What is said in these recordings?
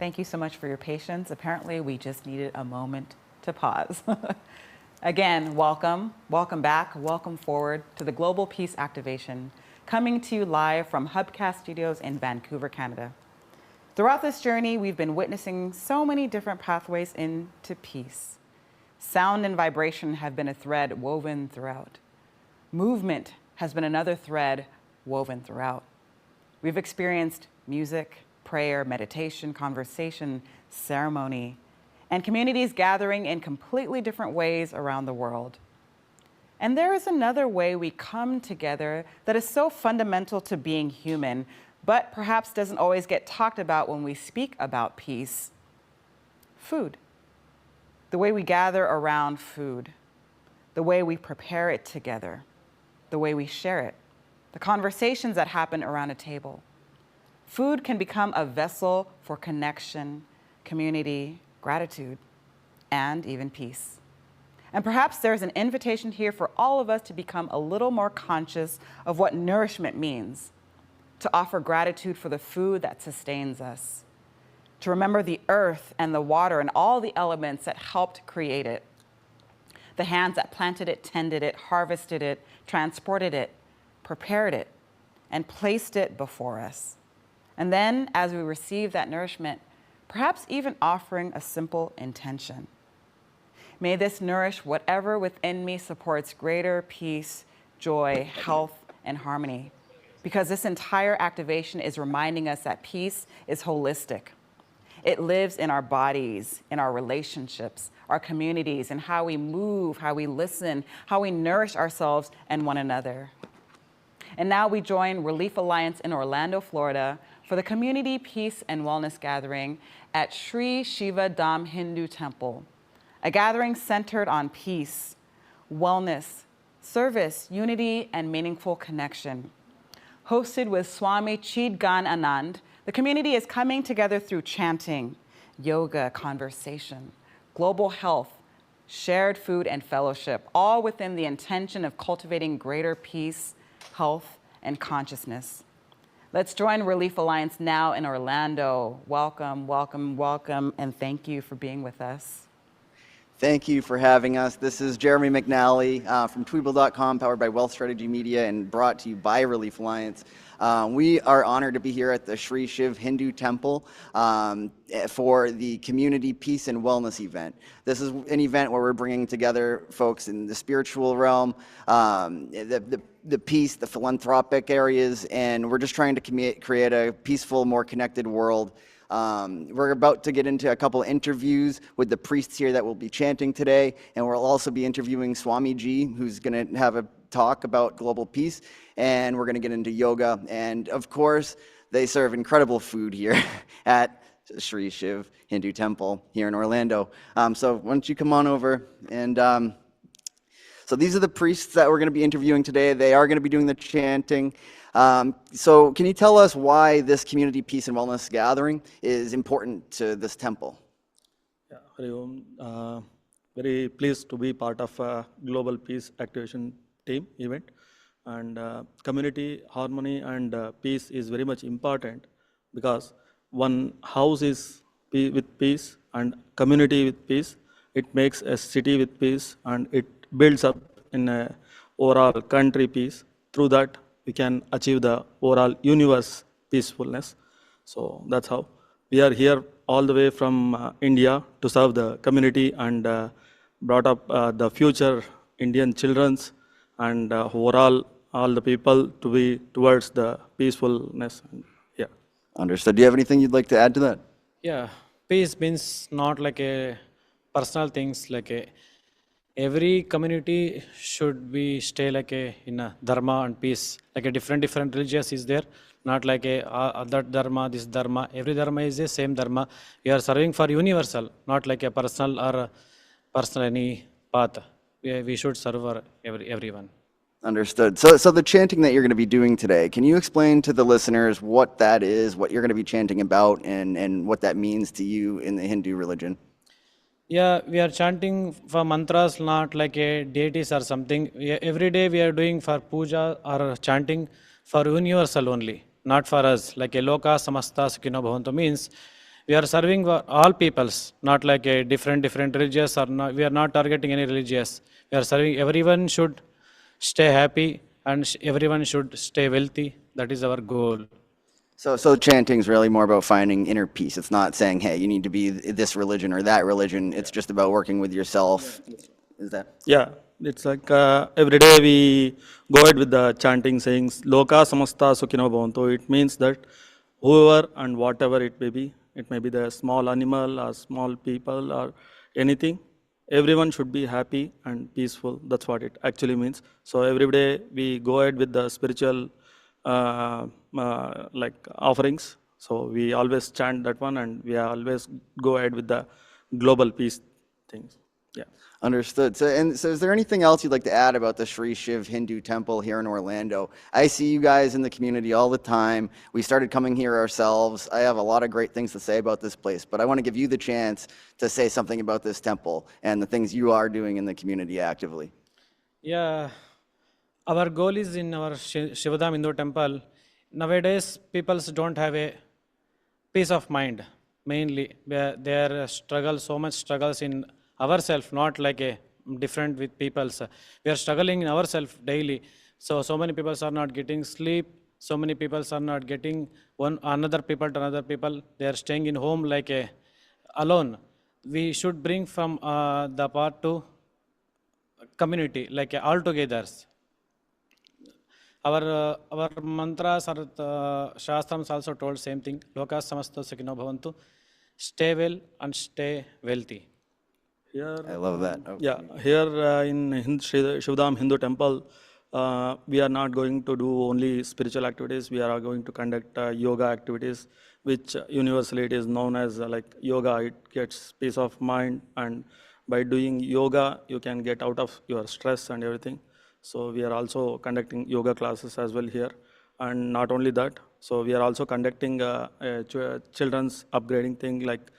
Thank you so much for your patience. Apparently, we just needed a moment to pause. Again, welcome back, welcome forward to the Global Peace Activation, coming to you live from Hubcast Studios in Vancouver, Canada. Throughout this journey, we've been witnessing so many different pathways into peace. Sound and vibration have been a thread woven throughout. Movement has been another thread woven throughout. We've experienced music, prayer, meditation, conversation, ceremony, and communities gathering in completely different ways around the world. And there is another way we come together that is so fundamental to being human, but perhaps doesn't always get talked about when we speak about peace: food. The way we gather around food, the way we prepare it together, the way we share it, the conversations that happen around a table. Food can become a vessel for connection, community, gratitude, and even peace. And perhaps there's an invitation here for all of us to become a little more conscious of what nourishment means, to offer gratitude for the food that sustains us, to remember the earth and the water and all the elements that helped create it, the hands that planted it, tended it, harvested it, transported it, prepared it, and placed it before us. And then, as we receive that nourishment, perhaps even offering a simple intention. May this nourish whatever within me supports greater peace, joy, health, and harmony. Because this entire activation is reminding us that peace is holistic. It lives in our bodies, in our relationships, our communities, and how we move, how we listen, how we nourish ourselves and one another. And now we join Relief Alliance in Orlando, Florida, for the Community Peace and Wellness Gathering at Shri Shiva Dham Hindu Temple, a gathering centered on peace, wellness, service, unity, and meaningful connection. Hosted with Swami Chidgan Anand, the community is coming together through chanting, yoga, conversation, global health, shared food, and fellowship, all within the intention of cultivating greater peace, health, and consciousness. Let's join Relief Alliance now in Orlando. Welcome, welcome, welcome, and thank you for being with us. Thank you for having us. This is Jeremy McNally from Tweeble.com, powered by Wealth Strategy Media and brought to you by Relief Alliance. We are honored to be here at the Shri Shiv Hindu Temple for the Community Peace and Wellness event. This is an event where we're bringing together folks in the spiritual realm, the peace, the philanthropic areas, and we're just trying to create a peaceful, more connected world. We're about to get into a couple interviews with the priests here that will be chanting today, and we'll also be interviewing Swami Ji, who's going to have a talk about global peace, and we're going to get into yoga. And of course, they serve incredible food here at Shri Shiv Hindu Temple here in Orlando. So why don't you come on over and so these are the priests that we're going to be interviewing today. They are going to be doing the chanting. So can you tell us why this Community Peace and Wellness Gathering is important to this temple? Yeah, Hari Om. Very pleased to be part of a Global Peace Activation team event. And community harmony and peace is very much important, because one house is with peace and community with peace. It makes a city with peace, and it builds up in a overall country peace. Through that, we can achieve the overall universe peacefulness. So that's how we are here all the way from India to serve the community and brought up the future Indian children's and overall all the people to be towards the peacefulness. Yeah. Understood. Do you have anything you'd like to add to that? Yeah, peace means not like a personal things, like a every community should be stay like a in a dharma and peace, like a different religious is there, not like a that dharma, this dharma. Every dharma is the same dharma. We are serving for universal, not like a personal or personal any path. We should serve for everyone. Understood. So the chanting that you're going to be doing today, can you explain to the listeners what that is, what you're going to be chanting about, and what that means to you in the Hindu religion? Yeah, we are chanting for mantras, not like a deities or something. Every day we are doing for puja or chanting for universal only, not for us. Like a loka samasta sukhino bhavantu means We are serving all peoples, not like a different religious or not. We are not targeting any religious. We are serving everyone should stay happy and everyone should stay wealthy. That is our goal. So chanting is really more about finding inner peace. It's not saying, hey, you need to be this religion or that religion. It's just about working with yourself. Is that? Yeah, it's like every day we go ahead with the chanting sayings, Loka Samasta Sukhino Bhavantu. It means that whoever and whatever it may be the small animal or small people or anything, everyone should be happy and peaceful. That's what it actually means. So every day we go ahead with the spiritual like offerings. So we always chant that one and we always go ahead with the global peace things. Yeah. Understood. So is there anything else you'd like to add about the Shri Shiv Hindu Temple here in Orlando? I see you guys in the community all the time. We started coming here ourselves. I have a lot of great things to say about this place, but I want to give you the chance to say something about this temple and the things you are doing in the community actively. Yeah, our goal is in our Shiva Dham Hindu temple. Nowadays, people don't have a peace of mind. Mainly, there struggle so much struggles in ourselves, not like a different with people's. We are struggling in ourselves daily. So many people are not getting sleep. So many people are not getting one another people to another people. They are staying in home like a alone. We should bring from the part to community like all together. Our mantras or shastrams also told same thing. Lokas samasto sukhino bhavantu. Stay well and stay wealthy. Here, I love that. Oh. yeah, here in Shiva Dham Hindu Temple, we are not going to do only spiritual activities. We are going to conduct yoga activities, which universally it is known as like yoga. It gets peace of mind, and by doing yoga, you can get out of your stress and everything. So we are also conducting yoga classes as well here, and not only that. So we are also conducting a children's upgrading thing like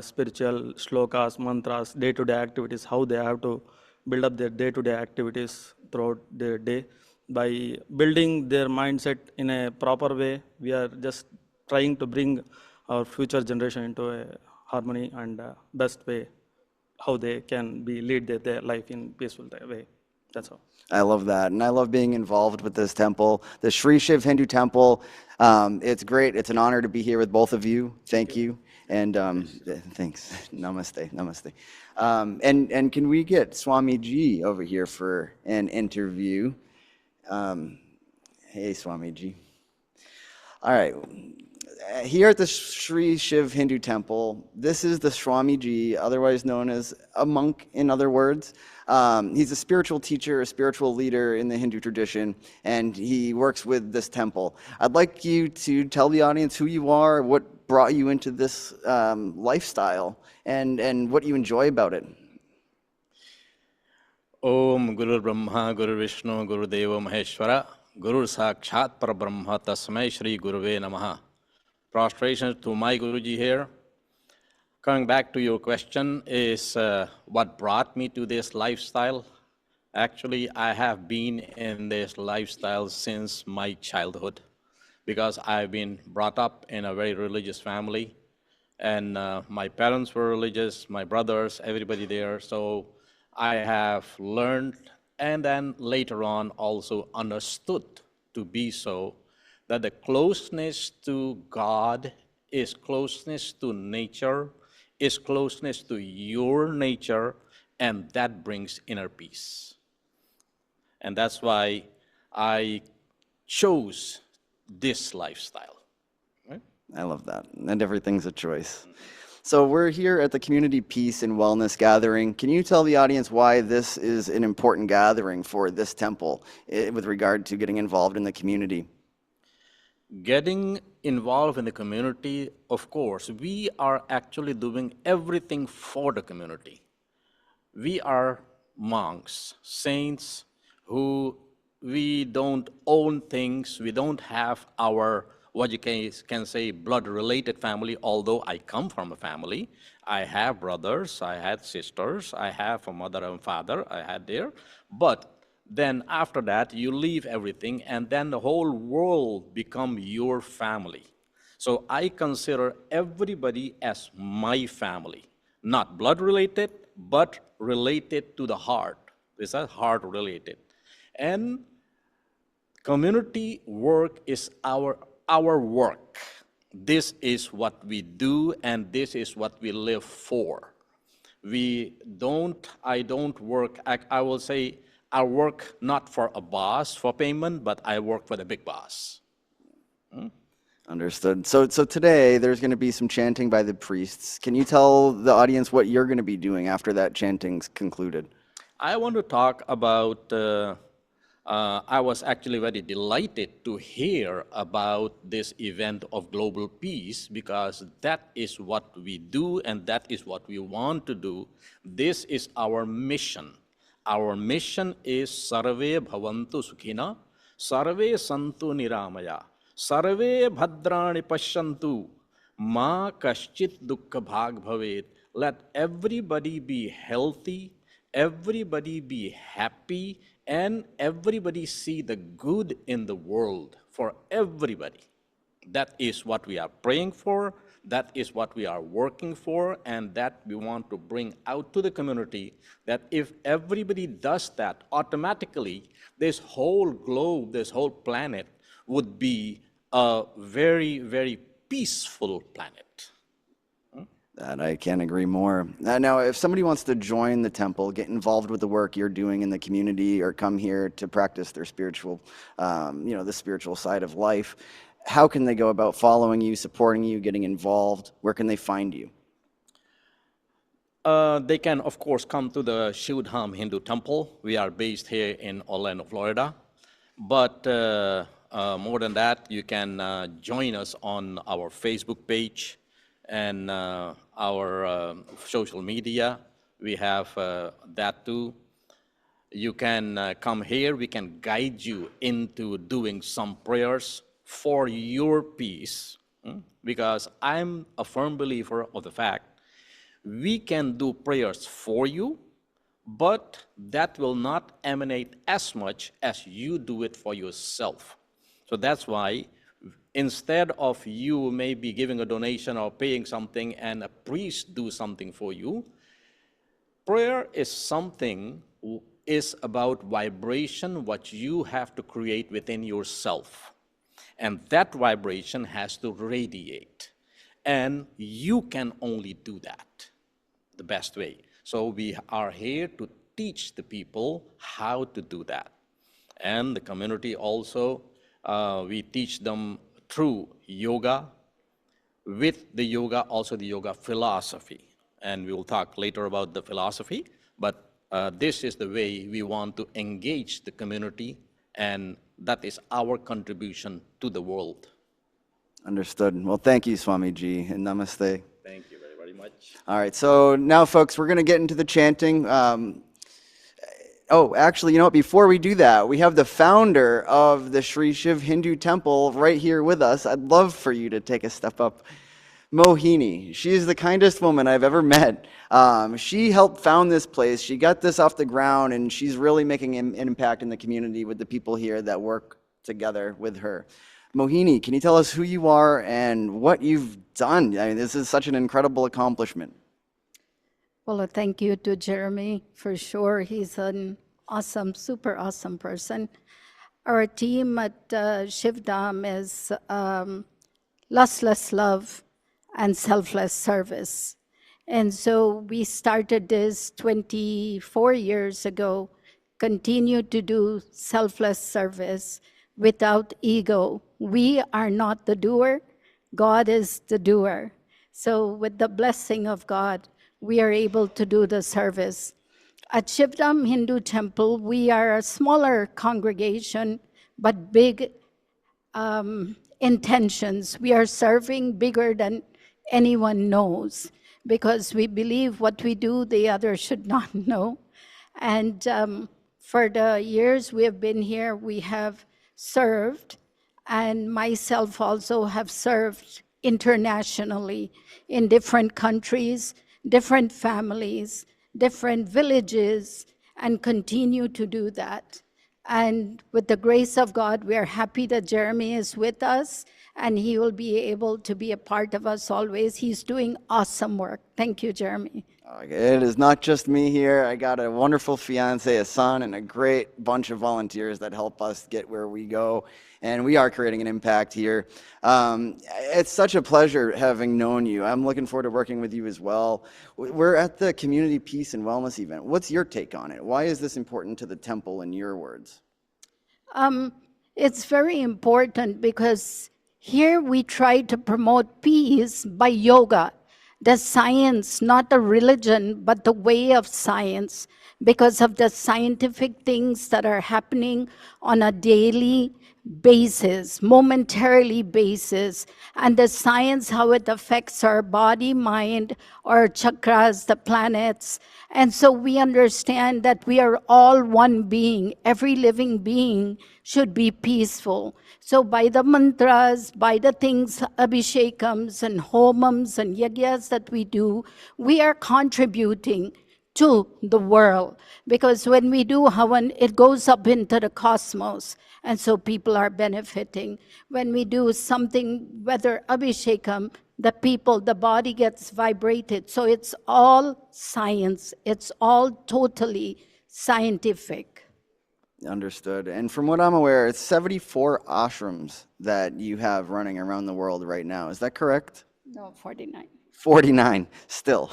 spiritual shlokas, mantras, day-to-day activities, how they have to build up their day-to-day activities throughout their day. By building their mindset in a proper way, we are just trying to bring our future generation into a harmony and best way, how they can be lead their life in peaceful way. That's all. I love that. And I love being involved with this temple, the Shri Shiv Hindu Temple. It's great. It's an honor to be here with both of you. Thank you. And thanks. Namaste. Namaste. And can we get Swami Ji over here for an interview? Hey, Swami Ji. All right. Here at the Shri Shiv Hindu Temple, this is the Swami Ji, otherwise known as a monk, in other words. He's a spiritual teacher, a spiritual leader in the Hindu tradition, and he works with this temple. I'd like you to tell the audience who you are, what brought you into this lifestyle, and what you enjoy about it. Om Guru Brahma Guru Vishnu Guru Deva Maheshwara Guru Sakshat Parabrahma Tasmai Shri Guruve Namaha. Prostration to my Guruji here. Coming back to your question is what brought me to this lifestyle. Actually, I have been in this lifestyle since my childhood because I've been brought up in a very religious family, and my parents were religious, my brothers, everybody there. So I have learned and then later on also understood to be so, that the closeness to God is closeness to nature, is closeness to your nature, and that brings inner peace. And that's why I chose this lifestyle. Right? I love that. And everything's a choice. So we're here at the Community Peace and Wellness Gathering. Can you tell the audience why this is an important gathering for this temple with regard to getting involved in the community? Getting involved in the community, of course, we are actually doing everything for the community. We are monks, saints, who we don't own things, we don't have our, what you can say, blood-related family, although I come from a family. I have brothers, I had sisters, I have a mother and father, I had there, but then after that, you leave everything, and then the whole world become your family. So I consider everybody as my family, not blood related, but related to the heart. These are heart related. And community work is our work. This is what we do, and this is what we live for. I don't work, I will say, I work not for a boss for payment, but I work for the big boss. Understood. So today there's going to be some chanting by the priests. Can you tell the audience what you're going to be doing after that chanting's concluded? I want to talk about, I was actually very delighted to hear about this event of global peace, because that is what we do and that is what we want to do. This is our mission. Our mission is Sarve Bhavantu Sukhina, Sarve Santu Niramaya, Sarve Bhadrani Pashyantu, Ma Kaschit Dukkha Bhag Bhavet. Let everybody be healthy, everybody be happy, and everybody see the good in the world for everybody. That is what we are praying for, that is what we are working for, and that we want to bring out to the community, that if everybody does that, automatically this whole globe, this whole planet would be a very, very peaceful planet. That I can't agree more. Now, if somebody wants to join the temple, get involved with the work you're doing in the community, or come here to practice their spiritual, the spiritual side of life, how can they go about following you, supporting you, getting involved? Where can they find you? They can, of course, come to the Shiva Dham Hindu Temple. We are based here in Orlando, Florida. But more than that, you can join us on our Facebook page and our social media. We have that too. You can come here. We can guide you into doing some prayers for your peace, because I'm a firm believer of the fact we can do prayers for you, but that will not emanate as much as you do it for yourself. So that's why instead of you maybe giving a donation or paying something and a priest do something for you, prayer is something is about vibration, what you have to create within yourself. And that vibration has to radiate. And you can only do that the best way. So we are here to teach the people how to do that. And the community also, we teach them through yoga, with the yoga, also the yoga philosophy. And we will talk later about the philosophy, but this is the way we want to engage the community, and that is our contribution to the world. Understood. Well, thank you, Swamiji, and namaste. Thank you very, very much. All right, so now, folks, we're going to get into the chanting. Actually, you know what? Before we do that, we have the founder of the Shri Shiva Hindu Temple right here with us. I'd love for you to take a step up. Mohini, she is the kindest woman I've ever met. She helped found this place. She got this off the ground, and she's really making an impact in the community with the people here that work together with her. Mohini, can you tell us who you are and what you've done? I mean, this is such an incredible accomplishment. Well, thank you to Jeremy, for sure. He's an awesome, super awesome person. Our team at Shiva Dham is lustless love and selfless service. And so we started this 24 years ago, continued to do selfless service without ego. We are not the doer, God is the doer. So with the blessing of God, we are able to do the service. At Shiva Dham Hindu Temple, we are a smaller congregation, but big intentions. We are serving bigger than anyone knows, because we believe what we do, the others should not know. And for the years we have been here, we have served, and myself also have served internationally in different countries, different families, different villages, and continue to do that. And with the grace of God, we are happy that Jeremy is with us, and he will be able to be a part of us always. He's doing awesome work. Thank you, Jeremy. It is not just me here. I got a wonderful fiance, a son, and a great bunch of volunteers that help us get where we go. And we are creating an impact here. It's such a pleasure having known you. I'm looking forward to working with you as well. We're at the Community Peace and Wellness event. What's your take on it? Why is this important to the temple in your words? It's very important because here we try to promote peace by yoga, the science, not the religion, but the way of science, because of the scientific things that are happening on a daily basis, momentarily basis, and the science, how it affects our body, mind, our chakras, the planets. And so we understand that we are all one being. Every living being should be peaceful. So by the mantras, by the things, abhishekams and homams and yagyas that we do, we are contributing to the world. Because when we do havan, it goes up into the cosmos, and so people are benefiting. When we do something, whether abhishekam, the people, the body gets vibrated. So it's all science. It's all totally scientific. Understood. And from what I'm aware, it's 74 ashrams that you have running around the world right now. Is that correct? No, 49. 49 still.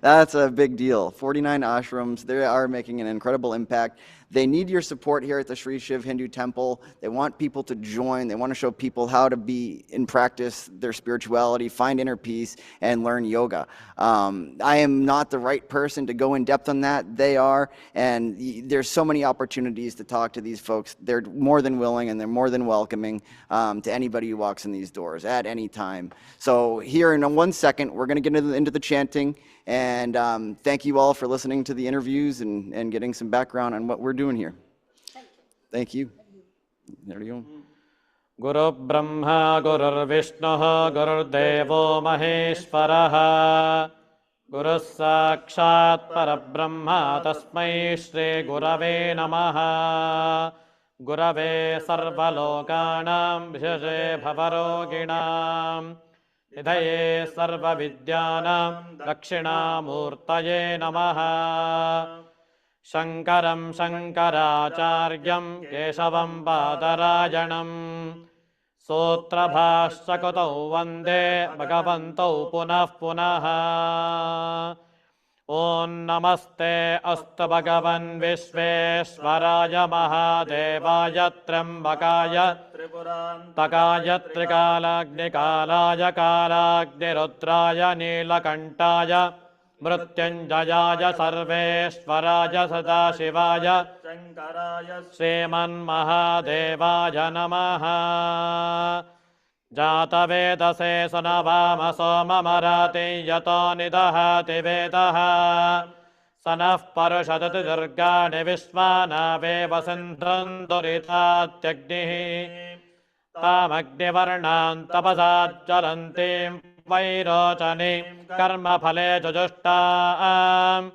That's a big deal. 49 ashrams. They are making an incredible impact. They need your support here at the Shri Shiv Hindu Temple. They want people to join. They want to show people how to be in practice their spirituality, find inner peace, and learn yoga. I am not the right person to go in depth on that. They are, and there's so many opportunities to talk to these folks. They're more than willing and they're more than welcoming to anybody who walks in these doors at any time. So here in 1 second, we're going to get into the chanting. And thank you all for listening to the interviews and getting some background on what we're doing here. Thank you. There you go. Guru Brahma Guru Vishnu Guru Devo Maheshwaraha Guru Sakshat Parabrahma Tasmai Shri Gurave Namaha Gurave Sarvalokanam Visheshe Bhavaroginam Nidhaye Sarva Vidyanam Dakshinamurtaye Namaha Shankaram Shankaracharyam Keshavam Badarajanam Sutrabhashakutau Vande Bhagavantau Punah Punaha Om Namaste Astu Bhagavan Vishveshwaraya Mahadevaya Trambakaya Takaya Trikalagni Kalaya Kalagni Rudraya Nilakantaya Mrityanjayaya Sarveshwaraya Sadashivaya Sriman Mahadevaya Namaha Jatavedase Sanavama Somamarati Yato Nidahati Vedaha Sanaf Parashadati Durgani Vishwana Vasindran Duritatyagnihi Tamagnivarnan Tapasajjalantim Vairochanim Karma Phale Jujushtaam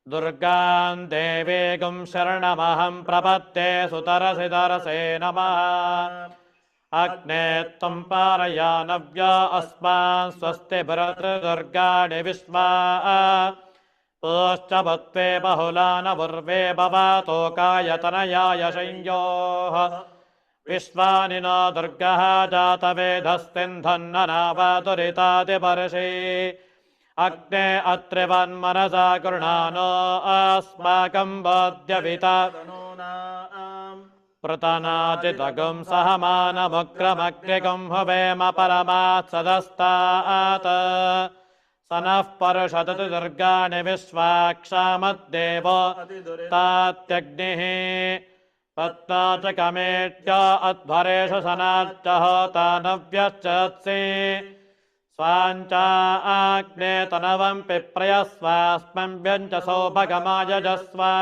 Durgan Devegum Sharanamaham Prapatte Sutarasidarase Namaha Agne Tamparaya Navya Asman Swaste Bharatra Durgani Vishma Pushchabatve Bahulana Vurve Bhavato Kayatanaya Shanyoha Vishvanina Durgaha Jatavedhastindhannana Vaduritati Parshi Agne Atrivan Manasa Gurnano Asmakam Bodhyavita Pratanajitagum Sahamana Mukramagregum Havema Paramat Sadastat Sanaf Parashatati Durgani Vishvakshamat Devo Tatyagnihi Patnacha Kametya Advaresha Sanacha Hota Navyachatsi Svancha Agne Tanavam Piprayasvasmam Vyancha Sobhagamaya Jasva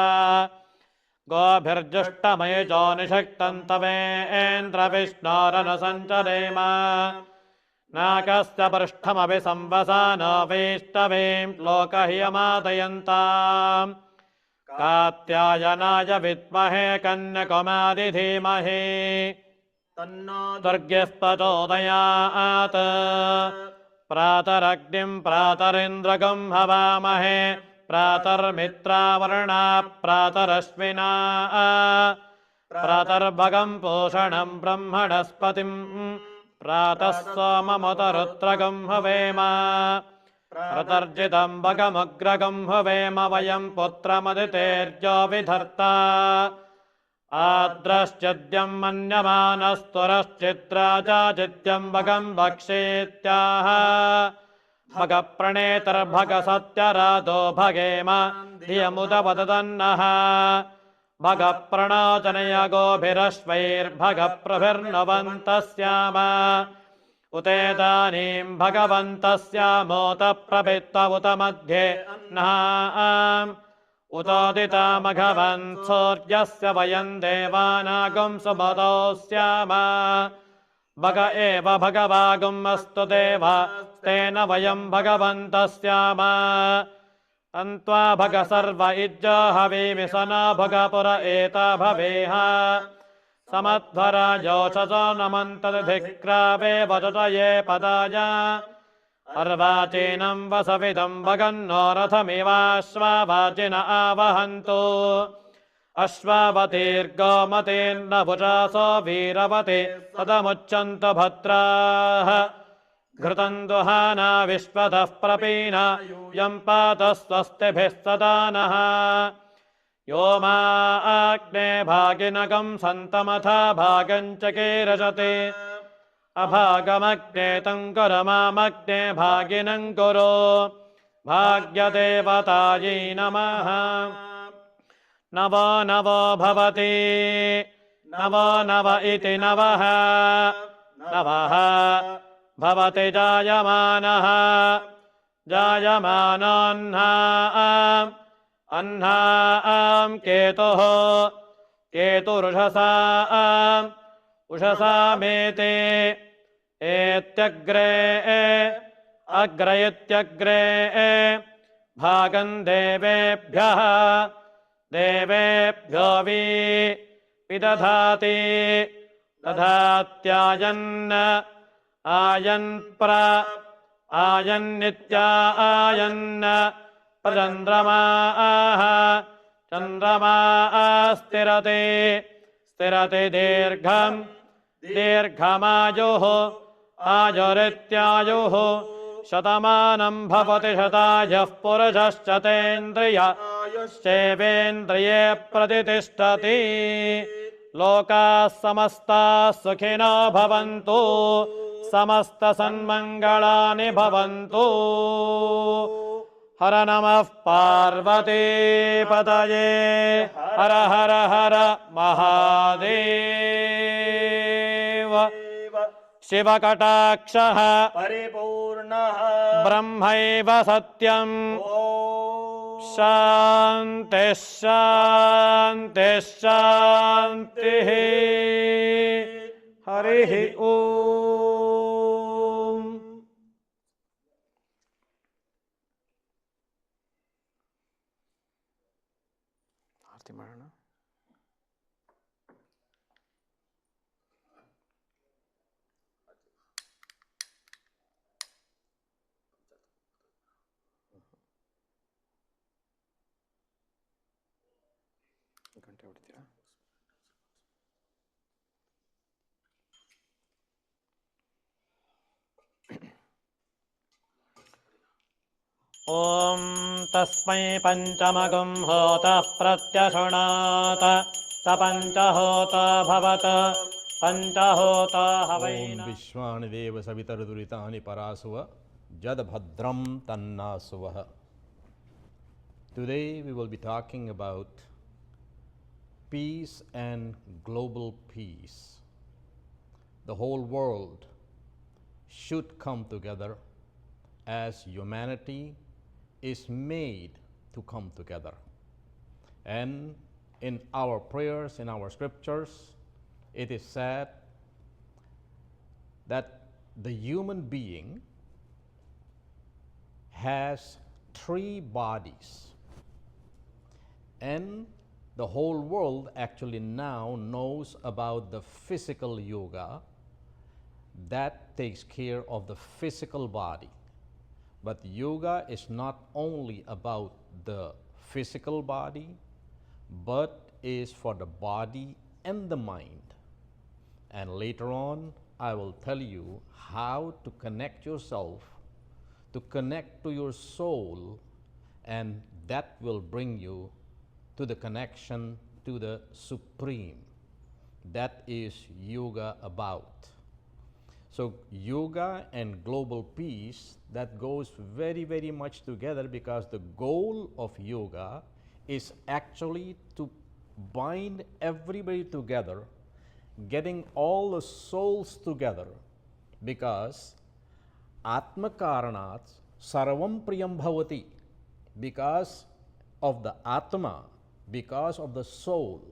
Gobhirjushtamay Jonishaktan Tavendra Vishnarana Sancharema Nakasya Parishthamavi Samvasana Vishtavim Lokahiyamadayantam कात्यायनाय विद्महे कन्याकुमारी धीमहि दुर्गः प्रचोदयात् प्रातरग्निं प्रातरिन्द्रगं हवामहे प्रातर्मित्रावरुणा प्रातरश्विना प्रातर्भगं पूषणं ब्रह्मणस्पतिं प्रातः सोममुतरुत्रगं हवेम प्रतर्जितं भगमग्रगं हवेम वयं पुत्रमदितेर्यो विधर्ता आद्रश्चिद्यं मन्यमानस्तुरश्चिद्राजाचिद्यं भगं भक्षेत्याह भगप्रणेतर्भगसत्यराधो भगेम धियमुदवदन्नः भगप्रणोचनय गोभिरश्वैर्भगप्रभिर्नवन्तः स्याम उतेदानीं भगवन्तस्यामोत प्रभित्त उत मध्ये नः उतोदितामघवन् सूर्यस्य वयं देवानागुं सुमतो स्याम भग एव भगवागुमस्तु देवा तेन वयं भगवन्तः स्याम अन्त्वा भग सर्व इज्जो हवीमि स न भगपुर एता भवेह समध्वरा जोषसो नमन्तधिक्रावे वदतये पदाय अर्वाचीनं वसविदं भगन्नो रथमिवाश्वावाचिन आवहन्तु अश्वावतीर्गोमतीर्न भुजासो वीरवति सदमुच्यन्त भद्राः घृतं दुहाना विश्वतः प्रपीन यं पात स्वस्तिभिः सदा नः यो मा आग्ने भागिनगं सन्तमथा भागं च कीरजते अभागमग्ने तं कुर मामग्ने भागिनं कुरु भाग्यदेवतायै नमः नवो नवो भवति नवो नव इति नवः नवः भवति जायमानः जायमानोऽह्नाम् अह्नाम् केतुः केतुरुषसाम् उषसामेते एत्यग्रे अग्र इत्यग्रे भागं देवेभ्यः देवेभ्यो विदधाति दधात्यायन् आयन्नित्यायन् प्रचन्द्रमाः चन्द्रमाः स्थिरति स्थिरति दीर्घं दीर्घमायुः आयुरित्यायुः शतमानं भवति शतायुः पुरुषश्चतेन्द्रिय आयुश्चैवेन्द्रिये प्रतिष्ठति लोकाः समस्ताः सुखिनो भवन्तु समस्तसन्मङ्गलानि भवन्तु हर नमः पार्वतीपतये हर हर हर महादेव शिवकटाक्षः परिपूर्णः ब्रह्मैव सत्यम् शान्तिः शान्तिः शान्तिः हरिः ओम् आरती ಮಾಡೋಣ ಗಂಟೆ ಹೊಡಿತೀರಾ ॐ तस्मै पञ्चमगुं होतः प्रत्यशृणात स पञ्चहोता भवत पञ्चहोता हवैन ॐ विश्वानि देव सवितरदुरितानि परासुव जदभद्रं तन्नासुवः. Today we will be talking about peace and global peace. The whole world should come together as humanity is made to come together. And in our prayers, in our scriptures, it is said that the human being has three bodies, And the whole world actually now knows about the physical yoga that takes care of the physical body. But yoga is not only about the physical body, but is for the body and the mind. And later on, I will tell you how to connect yourself, to connect to your soul, and that will bring you to the connection to the Supreme. That is yoga about. So yoga and global peace, that goes very, very much together, because the goal of yoga is actually to bind everybody together, getting all the souls together, because Atma Karanat Sarvam Priyam Bhavati, because of the Atma, because of the soul.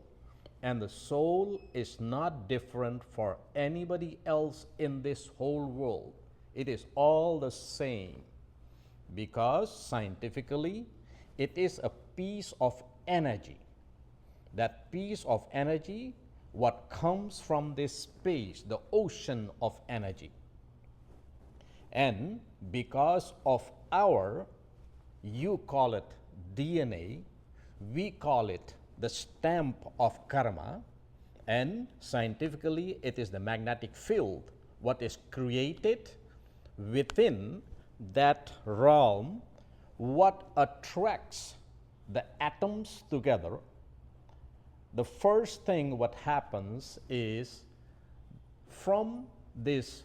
And the soul is not different for anybody else in this whole world. It is all the same, because scientifically it is a piece of energy. That piece of energy, what comes from this space, the ocean of energy. And because of our, you call it DNA, we call it the stamp of karma, and scientifically it is the magnetic field, what is created within that realm, what attracts the atoms together. The first thing what happens is, from this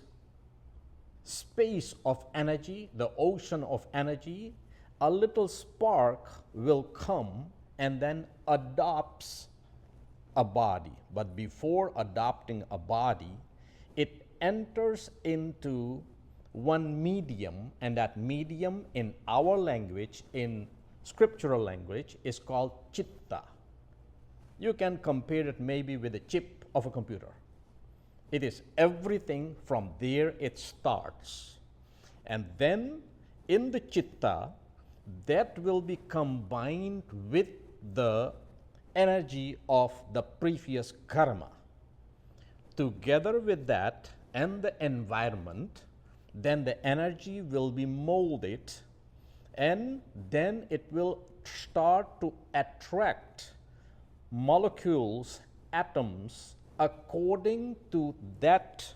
space of energy, the ocean of energy, a little spark will come and then adopts a body. But before adopting a body, it enters into one medium, and that medium in our language, in scriptural language, is called chitta. You can compare it maybe with a chip of a computer. It is everything from there it starts. And then in the chitta, that will be combined with the energy of the previous karma. Together with that and the environment, then the energy will be molded, and then it will start to attract molecules, atoms, according to that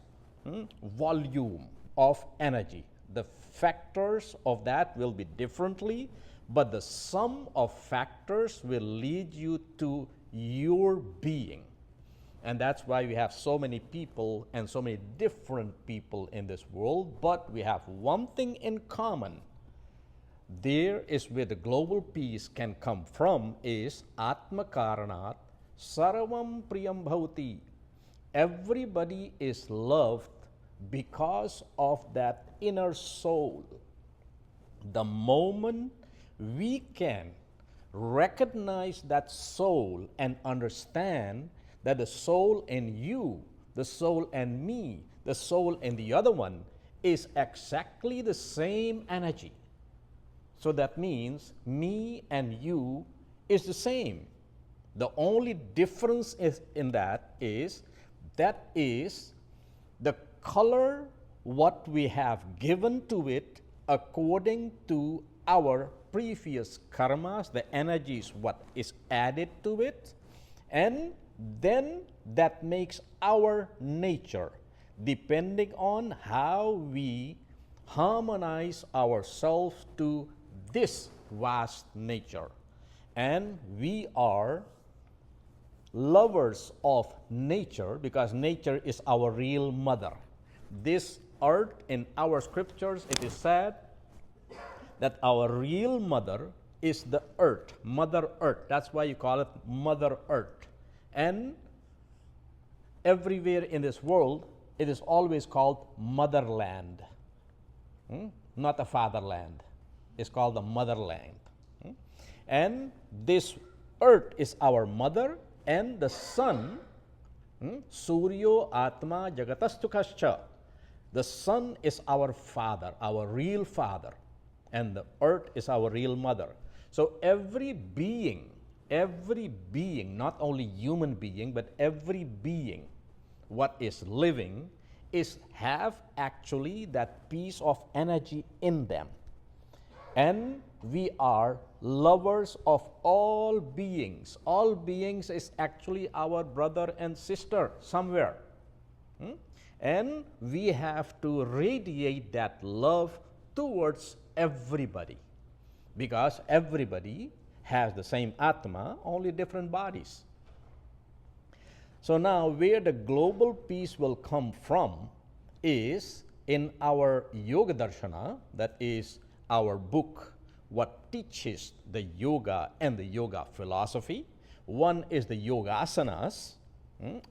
volume of energy. The factors of that will be differently, but the sum of factors will lead you to your being. And that's why we have so many people and so many different people in this world, but we have one thing in common. There is where the global peace can come from, is Atma Karanat Sarvam Priyam Bhavati. Everybody is loved because of that inner soul. The moment we can recognize that soul and understand that the soul in you, the soul in me, the soul in the other one is exactly the same energy. So that means me and you is the same. The only difference is in that is the color what we have given to it according to our previous karmas, the energies what is added to it, and then that makes our nature, depending on how we harmonize ourselves to this vast nature. And we are lovers of nature because nature is our real mother. This earth, in our scriptures, it is said that our real mother is the earth, Mother Earth. That's why you call it Mother Earth. And everywhere in this world, it is always called motherland, not a fatherland. It's called the motherland. And this earth is our mother, and the sun, Suryo Atma Jagatastukascha, the sun is our father, our real father, and the earth is our real mother. So every being every being, not only human being, but every being, what is living, is have actually that piece of energy in them. And we are lovers of all beings. All beings is actually our brother and sister somewhere. And we have to radiate that love towards everybody, because everybody has the same Atma, only different bodies. So now where the global peace will come from is in our Yoga Darshana, that is our book, what teaches the yoga and the yoga philosophy. One is the yoga asanas.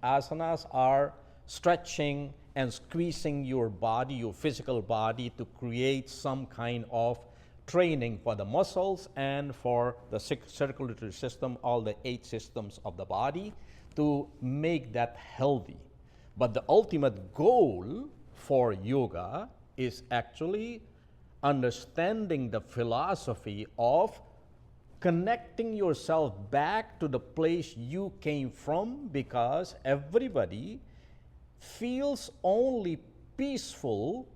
Asanas are stretching and squeezing your body, your physical body, to create some kind of training for the muscles and for the circulatory system, all the 8 systems of the body, to make that healthy. But the ultimate goal for yoga is actually understanding the philosophy of connecting yourself back to the place you came from, because everybody feels only peaceful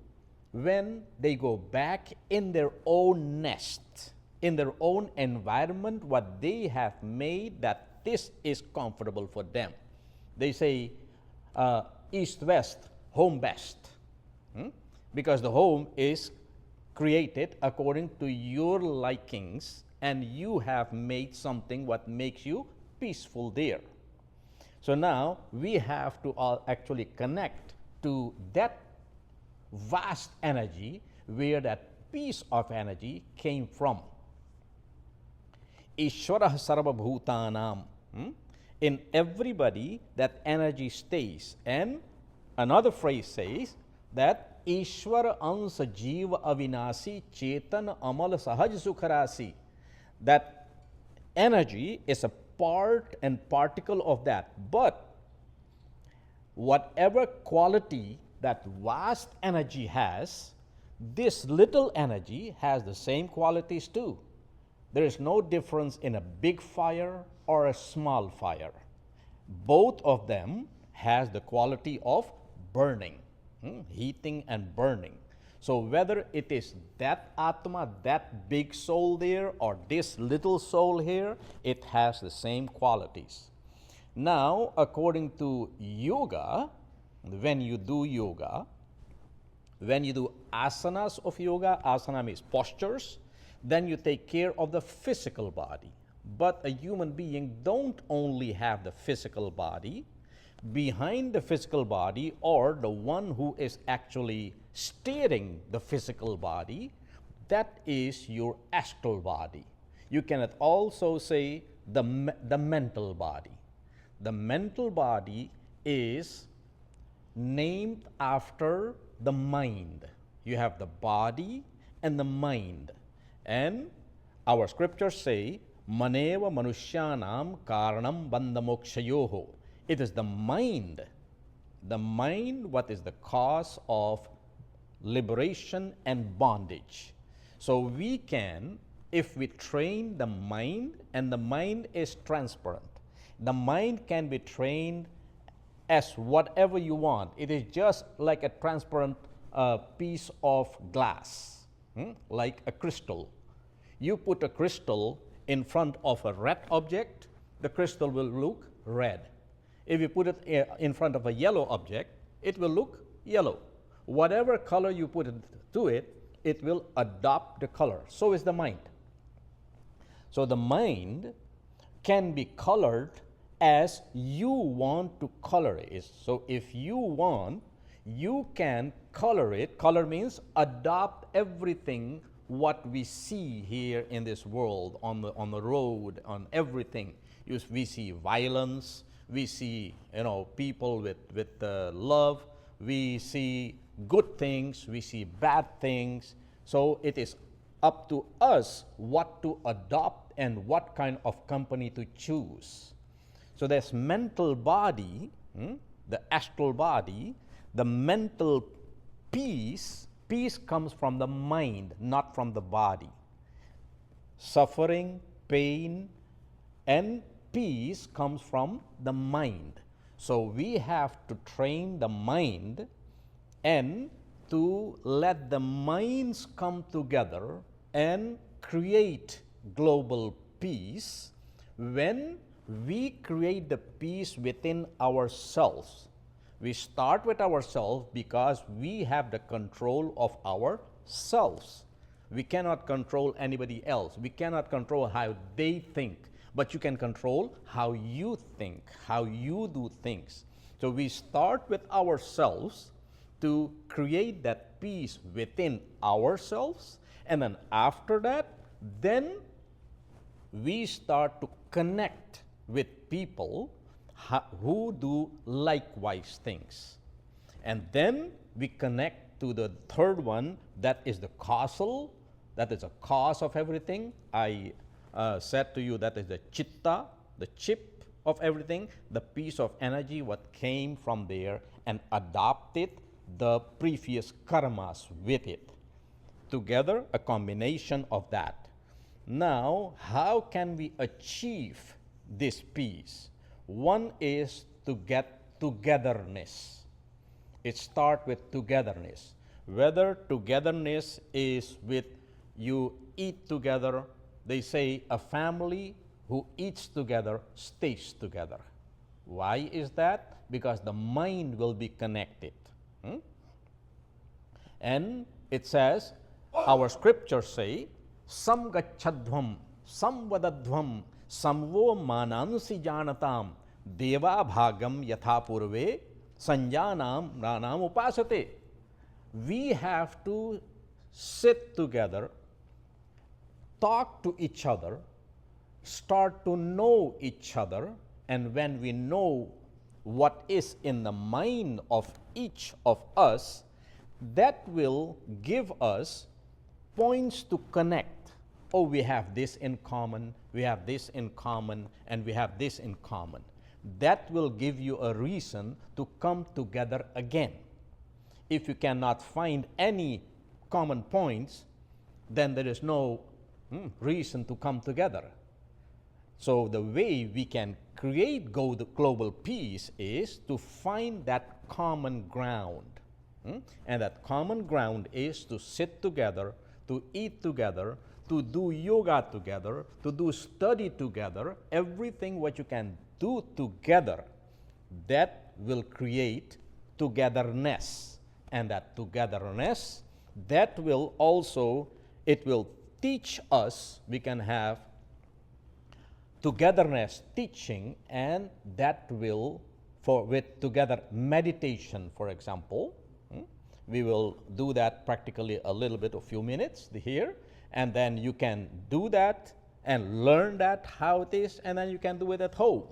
when they go back in their own nest, in their own environment, what they have made that this is comfortable for them. They say east-west, home best, because the home is created according to your likings, and you have made something what makes you peaceful there. So now we have to all actually connect to that vast energy where that piece of energy came from. Ishwarah sarva bhutanam. In everybody, that energy stays. And another phrase says that Ishwar ansa jiva avinasi chetan amal sahaj sukharasi. That energy is a part and particle of that. But whatever quality that vast energy has, this little energy has the same qualities too. There is no difference in a big fire or a small fire. Both of them has the quality of burning, heating and burning. So whether it is that Atma, that big soul there, or this little soul here, it has the same qualities. Now, according to yoga, when you do yoga, when you do asanas of yoga, asana means postures, then you take care of the physical body. But a human being don't only have the physical body. Behind the physical body, or the one who is actually steering the physical body, that is your astral body. You can also say the mental body. The mental body is named after the mind. You have the body and the mind. And our scriptures say, Maneva manushyanam karanam bandhamokshayoho. It is the mind what is the cause of liberation and bondage. So we can, if we train the mind, and the mind is transparent, the mind can be trained as whatever you want. It is just like a transparent piece of glass, like a crystal. You put a crystal in front of a red object, the crystal will look red. If you put it in front of a yellow object, it will look yellow. Whatever color you put to it, it will adopt the color. So is the mind. So the mind can be colored as you want to color it. So if you want, you can color it. Color means adopt everything what we see here in this world, on the road, on everything. We see violence, we see people with love, we see good things, we see bad things. So it is up to us what to adopt and what kind of company to choose. So there's mental body, the astral body, the mental peace. Peace comes from the mind, not from the body. Suffering, pain, And peace comes from the mind. So we have to train the mind and to let the minds come together and create global peace. When we create the peace within ourselves, we start with ourselves because we have the control of ourselves. We cannot control anybody else. We cannot control how they think, but you can control how you think, how you do things. So we start with ourselves to create that peace within ourselves, and then after that, then we start to connect with people who do likewise things. And then we connect to the third one, that is the causal, that is a cause of everything. I said to you that is the chitta, the chip of everything, the piece of energy what came from there and adopted the previous karmas with it. Together, a combination of that. Now, how can we achieve this peace? One is to get togetherness. It starts with togetherness. Whether togetherness is with you eat together, they say a family who eats together stays together. Why is that? Because the mind will be connected. And it says, our scriptures say, samgachadhvam, samvadadhvam, samvo manansi janatam, deva bhagam yatha purve, sanjanam ranam upasate. We have to sit together, talk to each other, start to know each other, and when we know what is in the mind of each of us, that will give us points to connect. Oh, we have this in common, we have this in common, and we have this in common. That will give you a reason to come together again. If you cannot find any common points, then there is no reason to come together. So the way we can create global peace is to find that common ground. And that common ground is to sit together, to eat together, to do yoga together, to do study together, everything what you can do together, that will create togetherness. And that togetherness, that will also, it will teach us, we can have togetherness teaching, and that will, with together meditation, for example, we will do that practically a little bit, a few minutes here, and then you can do that and learn that how it is, and then you can do it at home,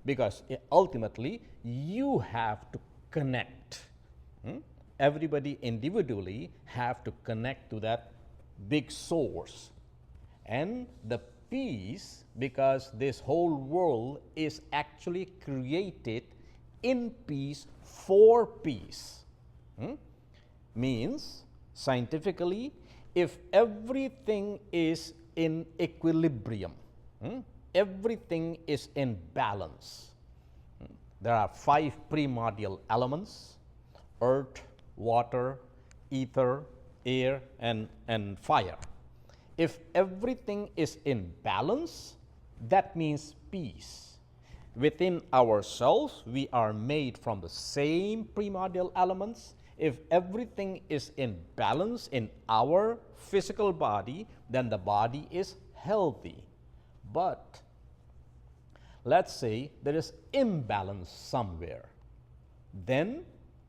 because ultimately you have to connect. Everybody individually have to connect to that big source. And the peace, because this whole world is actually created in peace for peace. Means, scientifically, if everything is in equilibrium, everything is in balance. There are 5 primordial elements: earth, water, ether, air, and fire. If everything is in balance, that means peace. Within ourselves, we are made from the same primordial elements. If everything is in balance in our physical body, then the body is healthy. But let's say there is imbalance somewhere. Then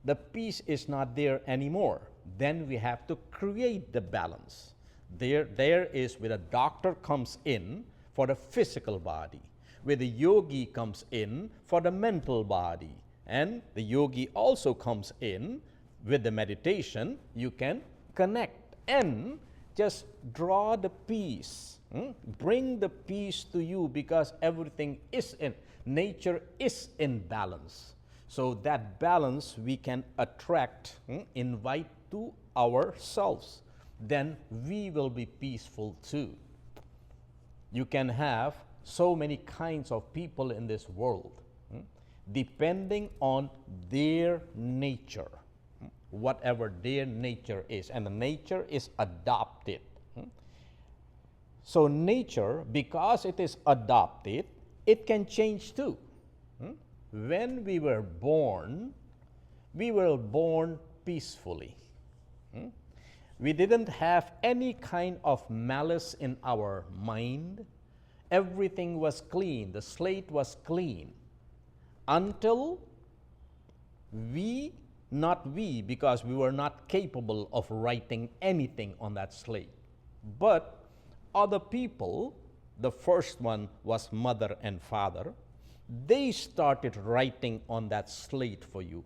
the peace is not there anymore. Then we have to create the balance. There is where the doctor comes in for the physical body, where the yogi comes in for the mental body, and the yogi also comes in with the meditation. You can connect and just draw the peace, bring the peace to you, because everything is in, nature is in balance. So that balance we can attract, invite to ourselves. Then we will be peaceful too. You can have so many kinds of people in this world, depending on their nature, whatever their nature is, and the nature is adopted. So nature, because it is adopted, it can change too. When we were born peacefully. We didn't have any kind of malice in our mind. Everything was clean, the slate was clean, until not we, because we were not capable of writing anything on that slate, but other people, the first one was mother and father, they started writing on that slate for you.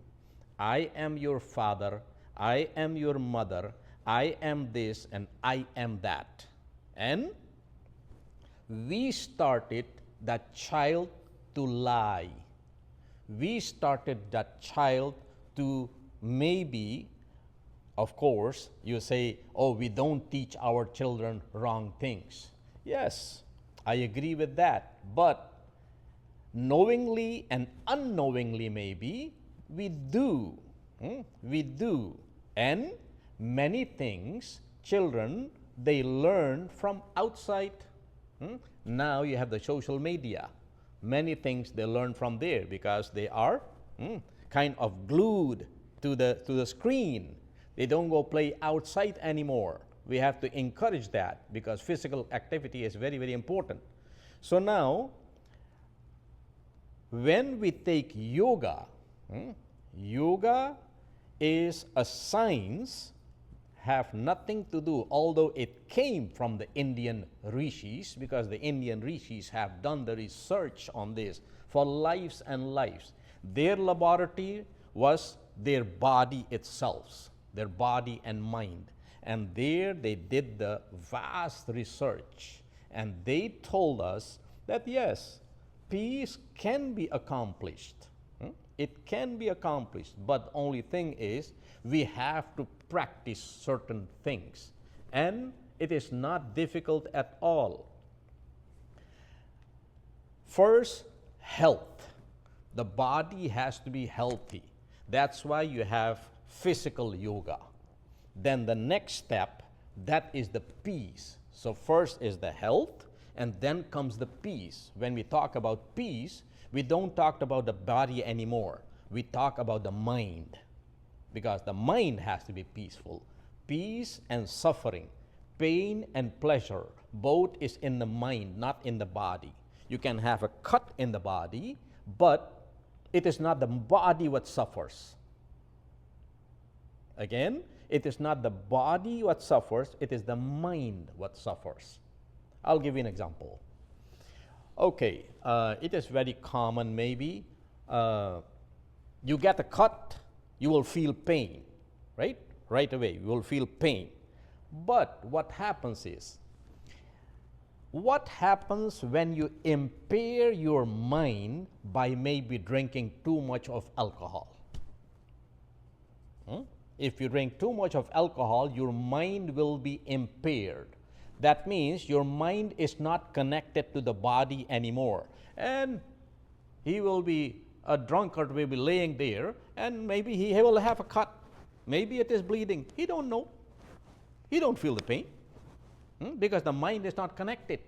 I am your father, I am your mother, I am this and I am that. And we started that child to lie. We started that child to maybe, of course, you say, oh, we don't teach our children wrong things. Yes, I agree with that. But knowingly and unknowingly maybe, we do. We do. And many things, children, they learn from outside. Now you have the social media. Many things they learn from there because they are kind of glued to the screen. They don't go play outside anymore. We have to encourage that because physical activity is very, very important. So now, when we take yoga, yoga is a science, have nothing to do, although it came from the Indian rishis, because the Indian rishis have done the research on this for lives and lives. Their laboratory was their body itself, their body and mind. And there they did the vast research. And they told us that yes, peace can be accomplished. It can be accomplished, but only thing is we have to practice certain things. And it is not difficult at all. First, health. The body has to be healthy. That's why you have physical yoga. Then the next step, that is the peace. So first is the health, and then comes the peace. When we talk about peace, we don't talk about the body anymore. We talk about the mind, because the mind has to be peaceful. Peace and suffering, pain and pleasure, both is in the mind, not in the body. You can have a cut in the body, but it is not the body what suffers. Again, it is not the body what suffers, it is the mind what suffers. I'll give you an example. Okay, it is very common maybe. You get a cut, you will feel pain, right? Right away, you will feel pain. But what happens is, what happens when you impair your mind by maybe drinking too much of alcohol? If you drink too much of alcohol, your mind will be impaired. That means your mind is not connected to the body anymore. And he will be, a drunkard will be laying there, and maybe he will have a cut. Maybe it is bleeding. He don't know. He don't feel the pain. Because the mind is not connected.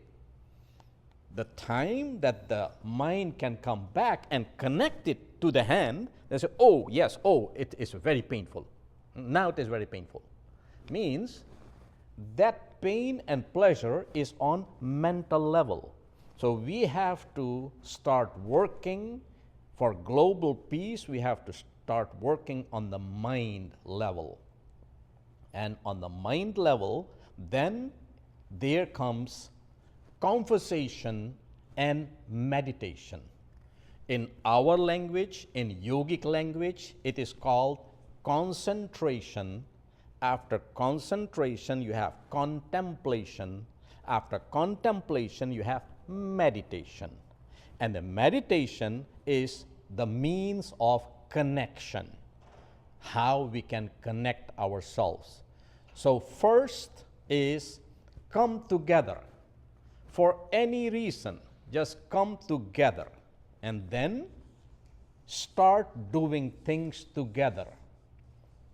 The time that the mind can come back and connect it to the hand, they say, oh, yes, oh, it is very painful. Now it is very painful. Means that pain and pleasure is on mental level. So we have to start working for global peace. We have to start working on the mind level. And on the mind level, then there comes conversation and meditation. In our language, in yogic language, it is called concentration. After concentration, you have contemplation. After contemplation, you have meditation. And the meditation is the means of connection, how we can connect ourselves. So first is come together for any reason. just come together and then start doing things together.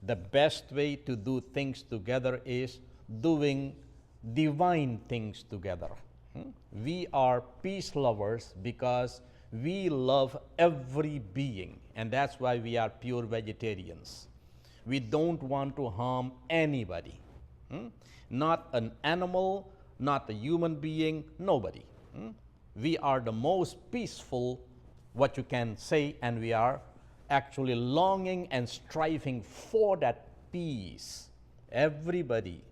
The best way to do things together is doing divine things together. We are peace lovers because we love every being, and that's why we are pure vegetarians. We don't want to harm anybody. Not an animal, not a human being, nobody. We are the most peaceful, what you can say, and we are actually longing and striving for that peace. Everybody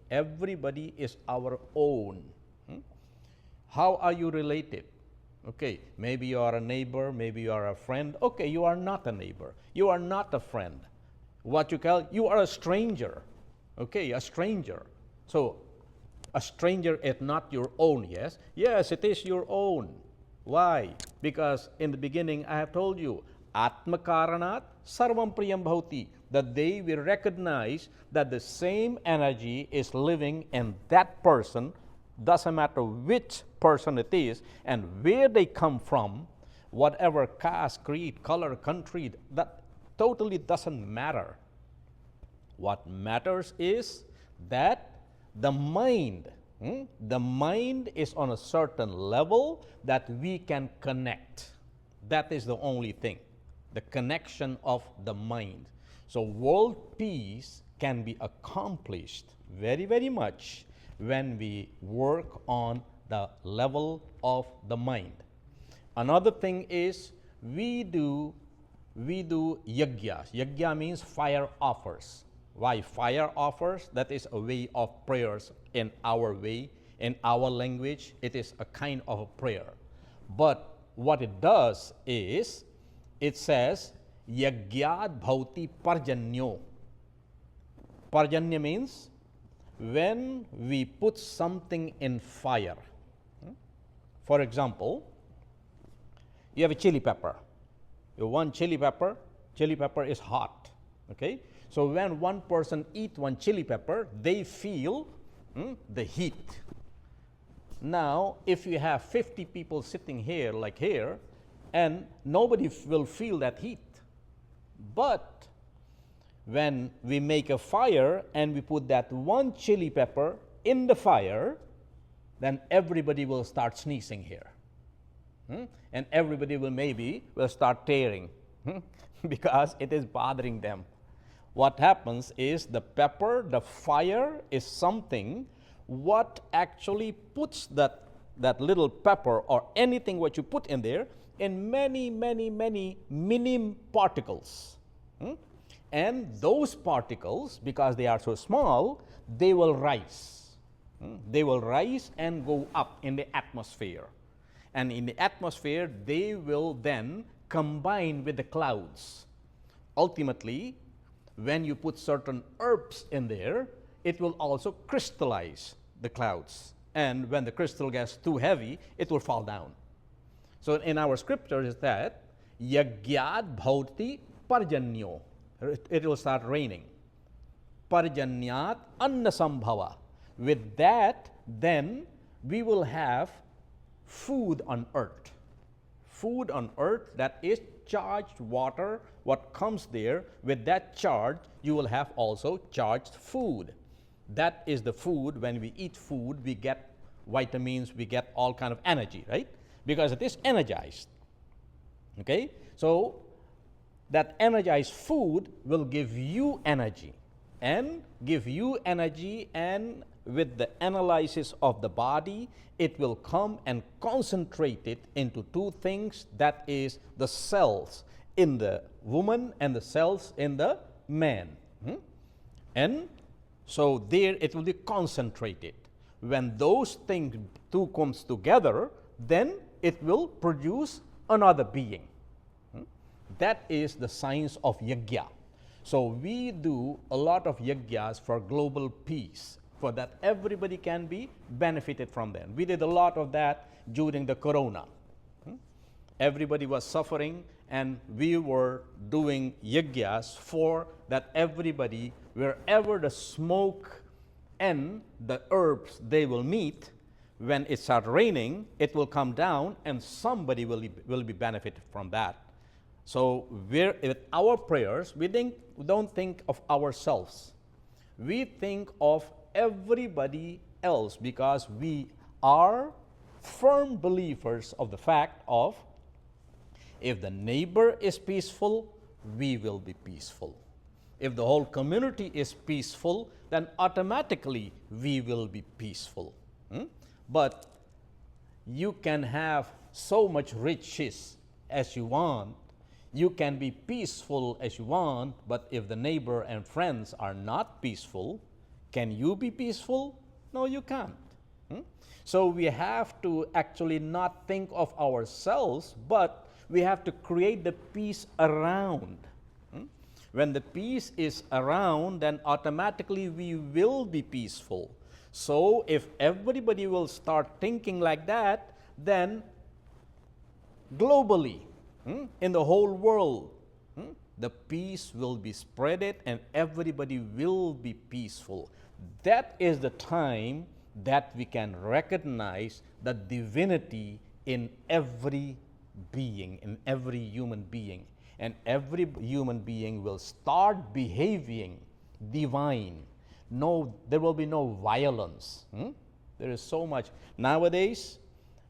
is our own. How are you related? Okay, maybe you are a neighbor, maybe you are a friend. Okay, you are not a neighbor. You are not a friend. What you call, you are a stranger. Okay, a stranger. So, a stranger is not your own, yes? Yes, it is your own. Why? Because in the beginning, I have told you, Atma Karanat Sarvam Priyam Bhavati. The day we recognize that the same energy is living in that person, doesn't matter which person it is and where they come from, whatever caste, creed, color, country, that totally doesn't matter. What matters is that the mind is on a certain level that we can connect. That is the only thing, the connection of the mind. So world peace can be accomplished very, very much when we work on the level of the mind. Another thing is we do yajna. Yajna means fire offers. Why fire offers? That is a way of prayers in our way, in our language. It is a kind of a prayer. But what it does is, it says, Yagyad bhavati parjanyo. Parjanya means when we put something in fire. For example, you have a chili pepper. You want chili pepper is hot. Okay? So when one person eats one chili pepper, they feel the heat. Now, if you have 50 people sitting here, like here, and nobody will feel that heat. But when we make a fire and we put that one chili pepper in the fire, then everybody will start sneezing here. And everybody will start tearing because it is bothering them. What happens is the pepper, the fire is something what actually puts that little pepper or anything what you put in there in many mini particles. And those particles, because they are so small, they will rise. They will rise and go up in the atmosphere. And in the atmosphere, they will then combine with the clouds. Ultimately, when you put certain herbs in there, it will also crystallize the clouds. And when the crystal gets too heavy, it will fall down. So in our scripture is that, Yagyad bhavati parjanyo. It will start raining. Parjanyat annasambhava. With that, then we will have food on earth. Food on earth, that is charged water, what comes there, with that charge, you will have also charged food. That is the food. When we eat food, we get vitamins, we get all kind of energy, right? Because it is energized. Okay? So, that energized food will give you energy. And with the analysis of the body, it will come and concentrate it into two things, that is the cells in the woman and the cells in the man. And so there it will be concentrated. When those things two comes together, then it will produce another being. That is the science of yajna. So we do a lot of yajnas for global peace, for that everybody can be benefited from them. We did a lot of that during the corona. Everybody was suffering, and we were doing yajnas for that everybody, wherever the smoke and the herbs they will meet, when it starts raining, it will come down and somebody will be benefited from that. So with our prayers, we don't think of ourselves. We think of everybody else, because we are firm believers of the fact of, if the neighbor is peaceful, we will be peaceful. If the whole community is peaceful, then automatically we will be peaceful. But you can have so much riches as you want, you can be peaceful as you want, but if the neighbor and friends are not peaceful, can you be peaceful? No, you can't. So we have to actually not think of ourselves, but we have to create the peace around. When the peace is around, then automatically we will be peaceful. So if everybody will start thinking like that, then globally, in the whole world, the peace will be spreaded and everybody will be peaceful. That is the time that we can recognize the divinity in every being, in every human being. And every human being will start behaving divine. No, there will be no violence. There is so much. Nowadays,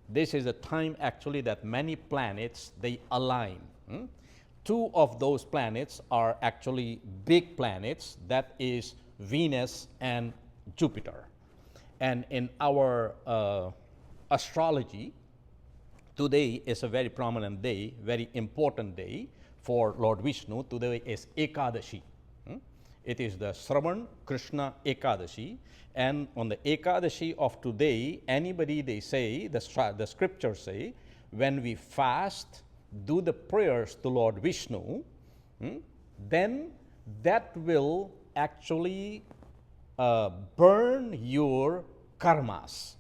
this is a time actually that many planets, they align. Two of those planets are actually big planets, that is Venus and Jupiter. And in our astrology, today is a very prominent day, very important day for Lord Vishnu. Today is Ekadashi. It is the Shravan Krishna Ekadashi. And on the Ekadashi of today, anybody, they say, the scriptures say, when we fast, do the prayers to Lord Vishnu, then that will actually burn your karmas,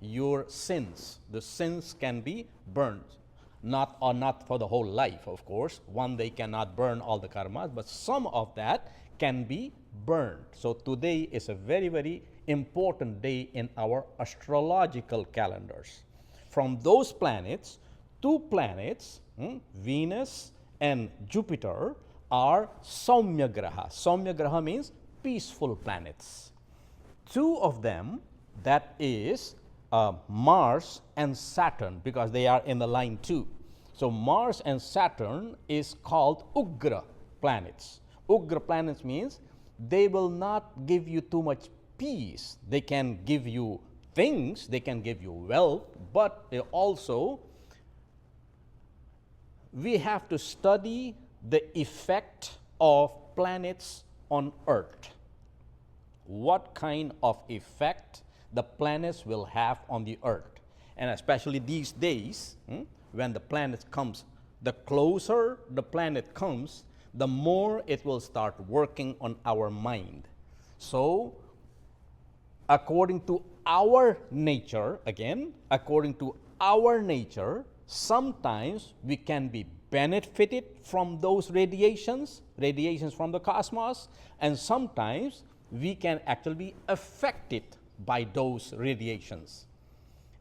your sins. The sins can be burned. Not for the whole life, of course. One day cannot burn all the karmas, but some of that can be burned. So today is a very, very important day in our astrological calendars. From those planets, two planets, Venus and Jupiter, are Saumya Graha. Saumya Graha means peaceful planets. Two of them, that is Mars and Saturn, because they are in the line 2. So Mars and Saturn is called Ugra planets. Ugra planets means they will not give you too much peace. They can give you things, they can give you wealth, but they also, we have to study the effect of planets on Earth. What kind of effect the planets will have on the Earth. And especially these days, when the planet comes, the closer the planet comes, the more it will start working on our mind. So, according to our nature, again, according to our nature, sometimes we can be benefited from those radiations from the cosmos, and sometimes we can actually be affected by those radiations.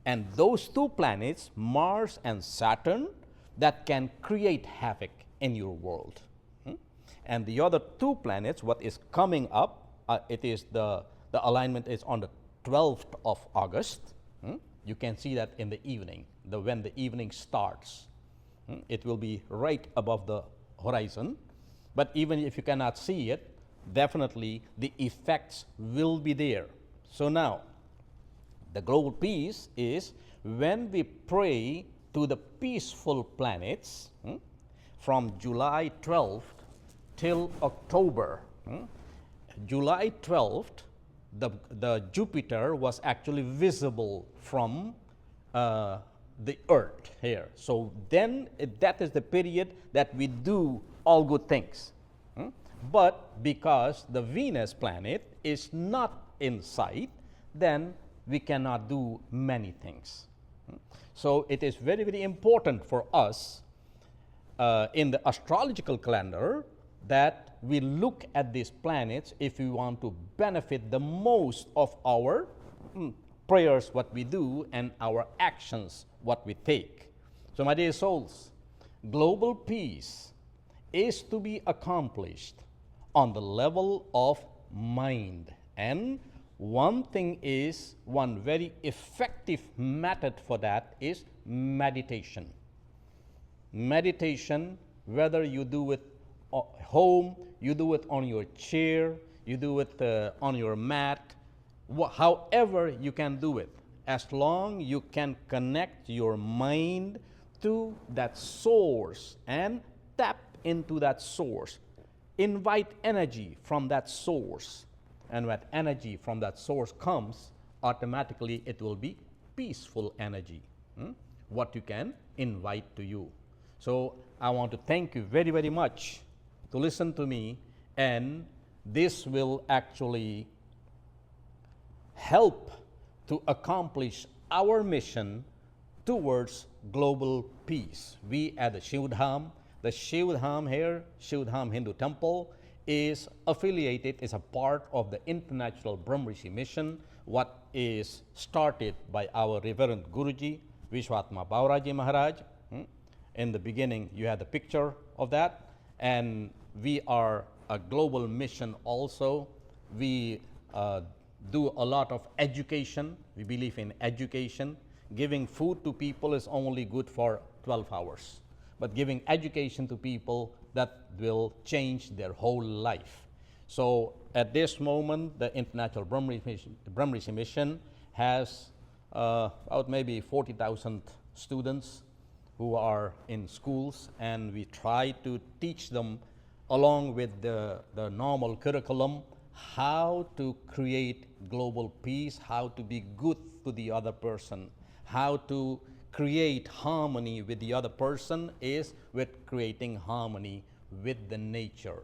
And those two planets, Mars and Saturn, that can create havoc in your world. And the other two planets, what is coming up, it is the alignment is on the 12th of August. You can see that in the evening, when the evening starts. It will be right above the horizon. But even if you cannot see it, definitely the effects will be there. So now, the global peace is when we pray to the peaceful planets from July 12th till October. July 12th, the Jupiter was actually visible from the Earth here. So then that is the period that we do all good things. But because the Venus planet is not in sight, then we cannot do many things. So it is very, very important for us in the astrological calendar that we look at these planets if we want to benefit the most of our prayers what we do and our actions what we take. So my dear souls, global peace is to be accomplished on the level of mind. And one thing is, one very effective method for that is meditation. Meditation, whether you do it at home, you do it on your chair, you do it on your mat, however you can do it, as long you can connect your mind to that source and tap into that source. Invite energy from that source. And when energy from that source comes, automatically it will be peaceful energy, what you can invite to you. So I want to thank you very, very much to listen to me, and this will actually help to accomplish our mission towards global peace. We at the Shiva Dham here, Shiva Dham Hindu Temple, is affiliated, is a part of the International Brahmrishi Mission, what is started by our Reverend Guruji, Vishwatma Bauraji Maharaj. In the beginning, you had the picture of that, and we are a global mission also. We do a lot of education. We believe in education. Giving food to people is only good for 12 hours. But giving education to people, that will change their whole life. So at this moment, the International Brahmrishi Mission has about maybe 40,000 students who are in schools, and we try to teach them along with the normal curriculum how to create global peace, how to be good to the other person, how to create harmony with the other person is with creating harmony with the nature.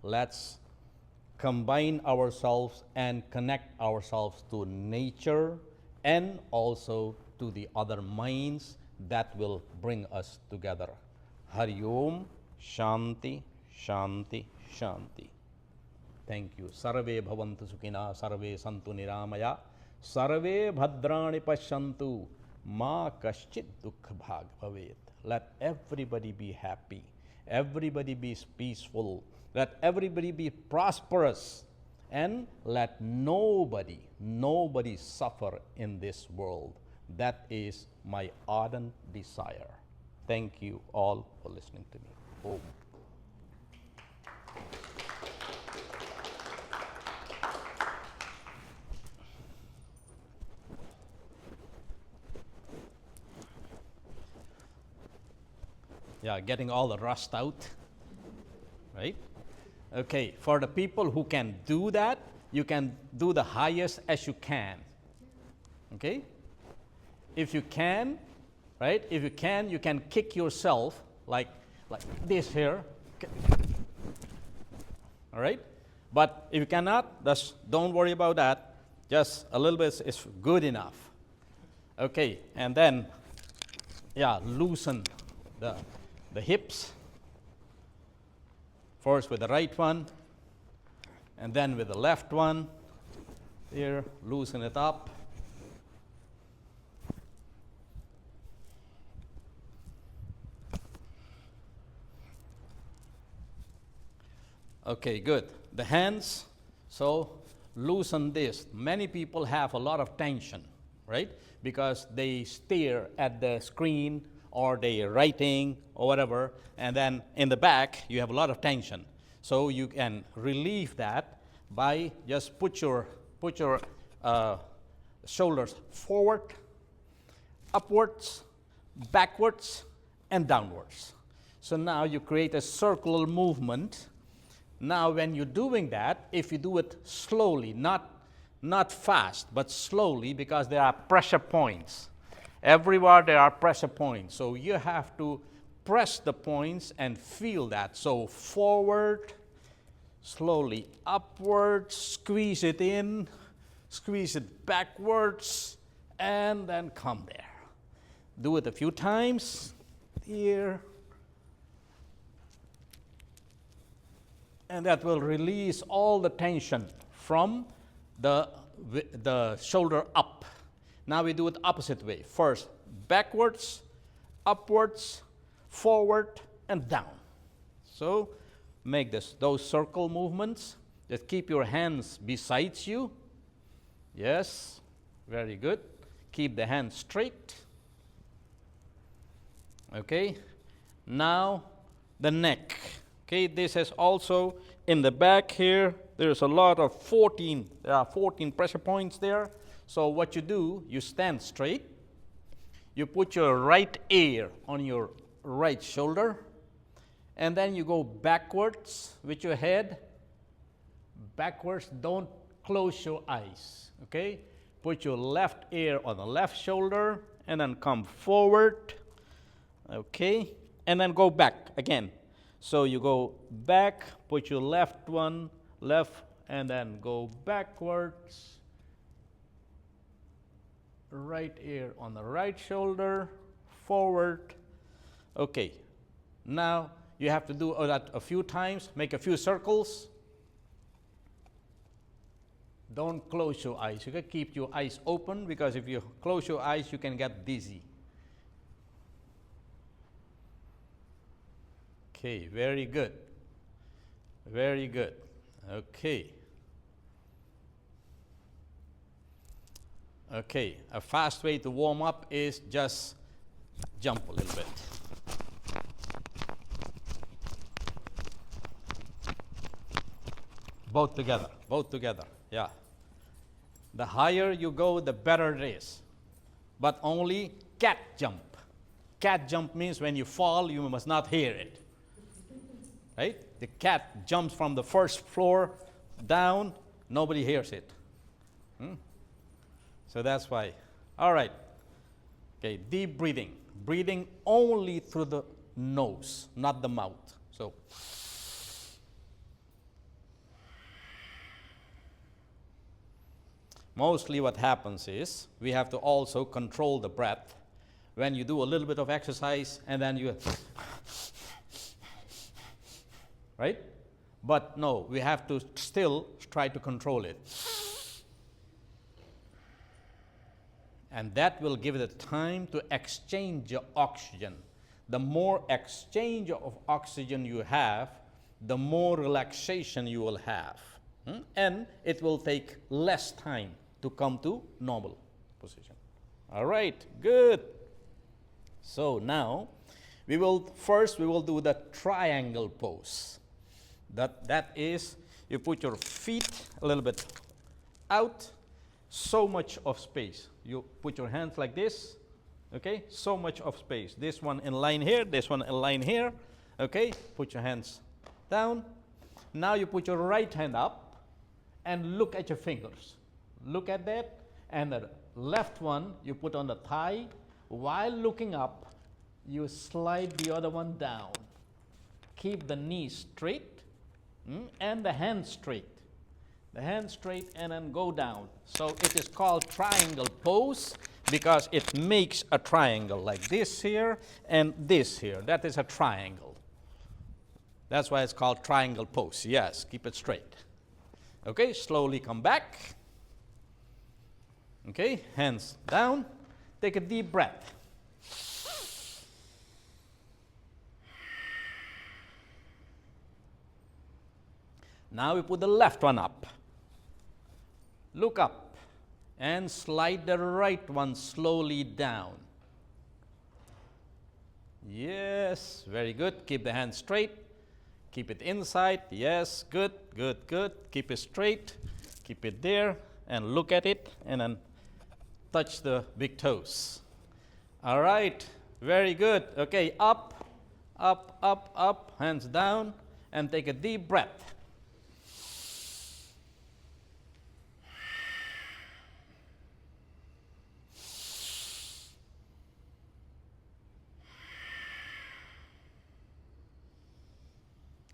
Let's combine ourselves and connect ourselves to nature and also to the other minds that will bring us together. Hari Om, Shanti, Shanti, Shanti. Thank you. Sarve bhavantu sukhina, sarve santu niramaya, sarve bhadrani pashyantu, ma kaschit dukha bhag bhavet. Let everybody be happy, everybody be peaceful, let everybody be prosperous, and let nobody suffer in this world. That is my ardent desire. Thank you all for listening to me. Om. Yeah, getting all the rust out, right? Okay, for the people who can do that, you can do the highest as you can. Okay? If you can, right? If you can kick yourself like this here. All right? But if you cannot, just don't worry about that. Just a little bit is good enough. Okay, and then, yeah, loosen the hips. First with the right one, and then with the left one. Here, loosen it up. Okay, good. The hands, so loosen this. Many people have a lot of tension, right? Because they stare at the screen or they're writing or whatever, and then in the back you have a lot of tension. So you can relieve that by just put your shoulders forward, upwards, backwards, and downwards. So now you create a circular movement. Now when you're doing that, if you do it slowly, not fast, but slowly, because there are pressure points. Everywhere there are pressure points. So you have to press the points and feel that. So forward, slowly upwards, squeeze it in, squeeze it backwards, and then come there. Do it a few times. Here. And that will release all the tension from the shoulder up. Now we do it opposite way. First, backwards, upwards, forward, and down. So make those circle movements. Just keep your hands beside you. Yes, very good. Keep the hands straight. Okay, now the neck. Okay, this is also in the back here. There's a lot of 14, there are 14 pressure points there. So what you do, you stand straight. You put your right ear on your right shoulder. And then you go backwards with your head. Backwards, don't close your eyes, okay? Put your left ear on the left shoulder and then come forward, okay? And then go back again. So you go back, put your left one, left, and then go backwards. Right ear on the right shoulder, forward. Okay, now you have to do that a few times, make a few circles. Don't close your eyes. You can keep your eyes open because if you close your eyes, you can get dizzy. Okay, very good. Very good. Okay. Okay, a fast way to warm up is just jump a little bit. Both together, yeah. The higher you go, the better it is. But only cat jump. Cat jump means when you fall, you must not hear it. Right? The cat jumps from the first floor down, nobody hears it. So that's why. All right. Okay, deep breathing. Breathing only through the nose, not the mouth. So. Mostly what happens is we have to also control the breath when you do a little bit of exercise and then you, right? But no, we have to still try to control it. And that will give it time to exchange your oxygen. The more exchange of oxygen you have, the more relaxation you will have. And it will take less time to come to normal position. All right, good. So now, we will do the triangle pose. That is, you put your feet a little bit out, so much of space. You put your hands like this, okay? So much of space. This one in line here, this one in line here, okay? Put your hands down. Now you put your right hand up and look at your fingers. Look at that, and the left one you put on the thigh. While looking up, you slide the other one down. Keep the knee straight and the hand straight. The hand straight and then go down. So it is called triangle pose because it makes a triangle like this here and this here. That is a triangle. That's why it's called triangle pose. Yes, keep it straight. Okay, slowly come back. Okay, hands down. Take a deep breath. Now we put the left one up. Look up and slide the right one slowly down. Yes, very good. Keep the hand straight. Keep it inside. Yes, good, good, good. Keep it straight. Keep it there and look at it and then touch the big toes. All right, very good. Okay, up, up, up, up, hands down, and take a deep breath.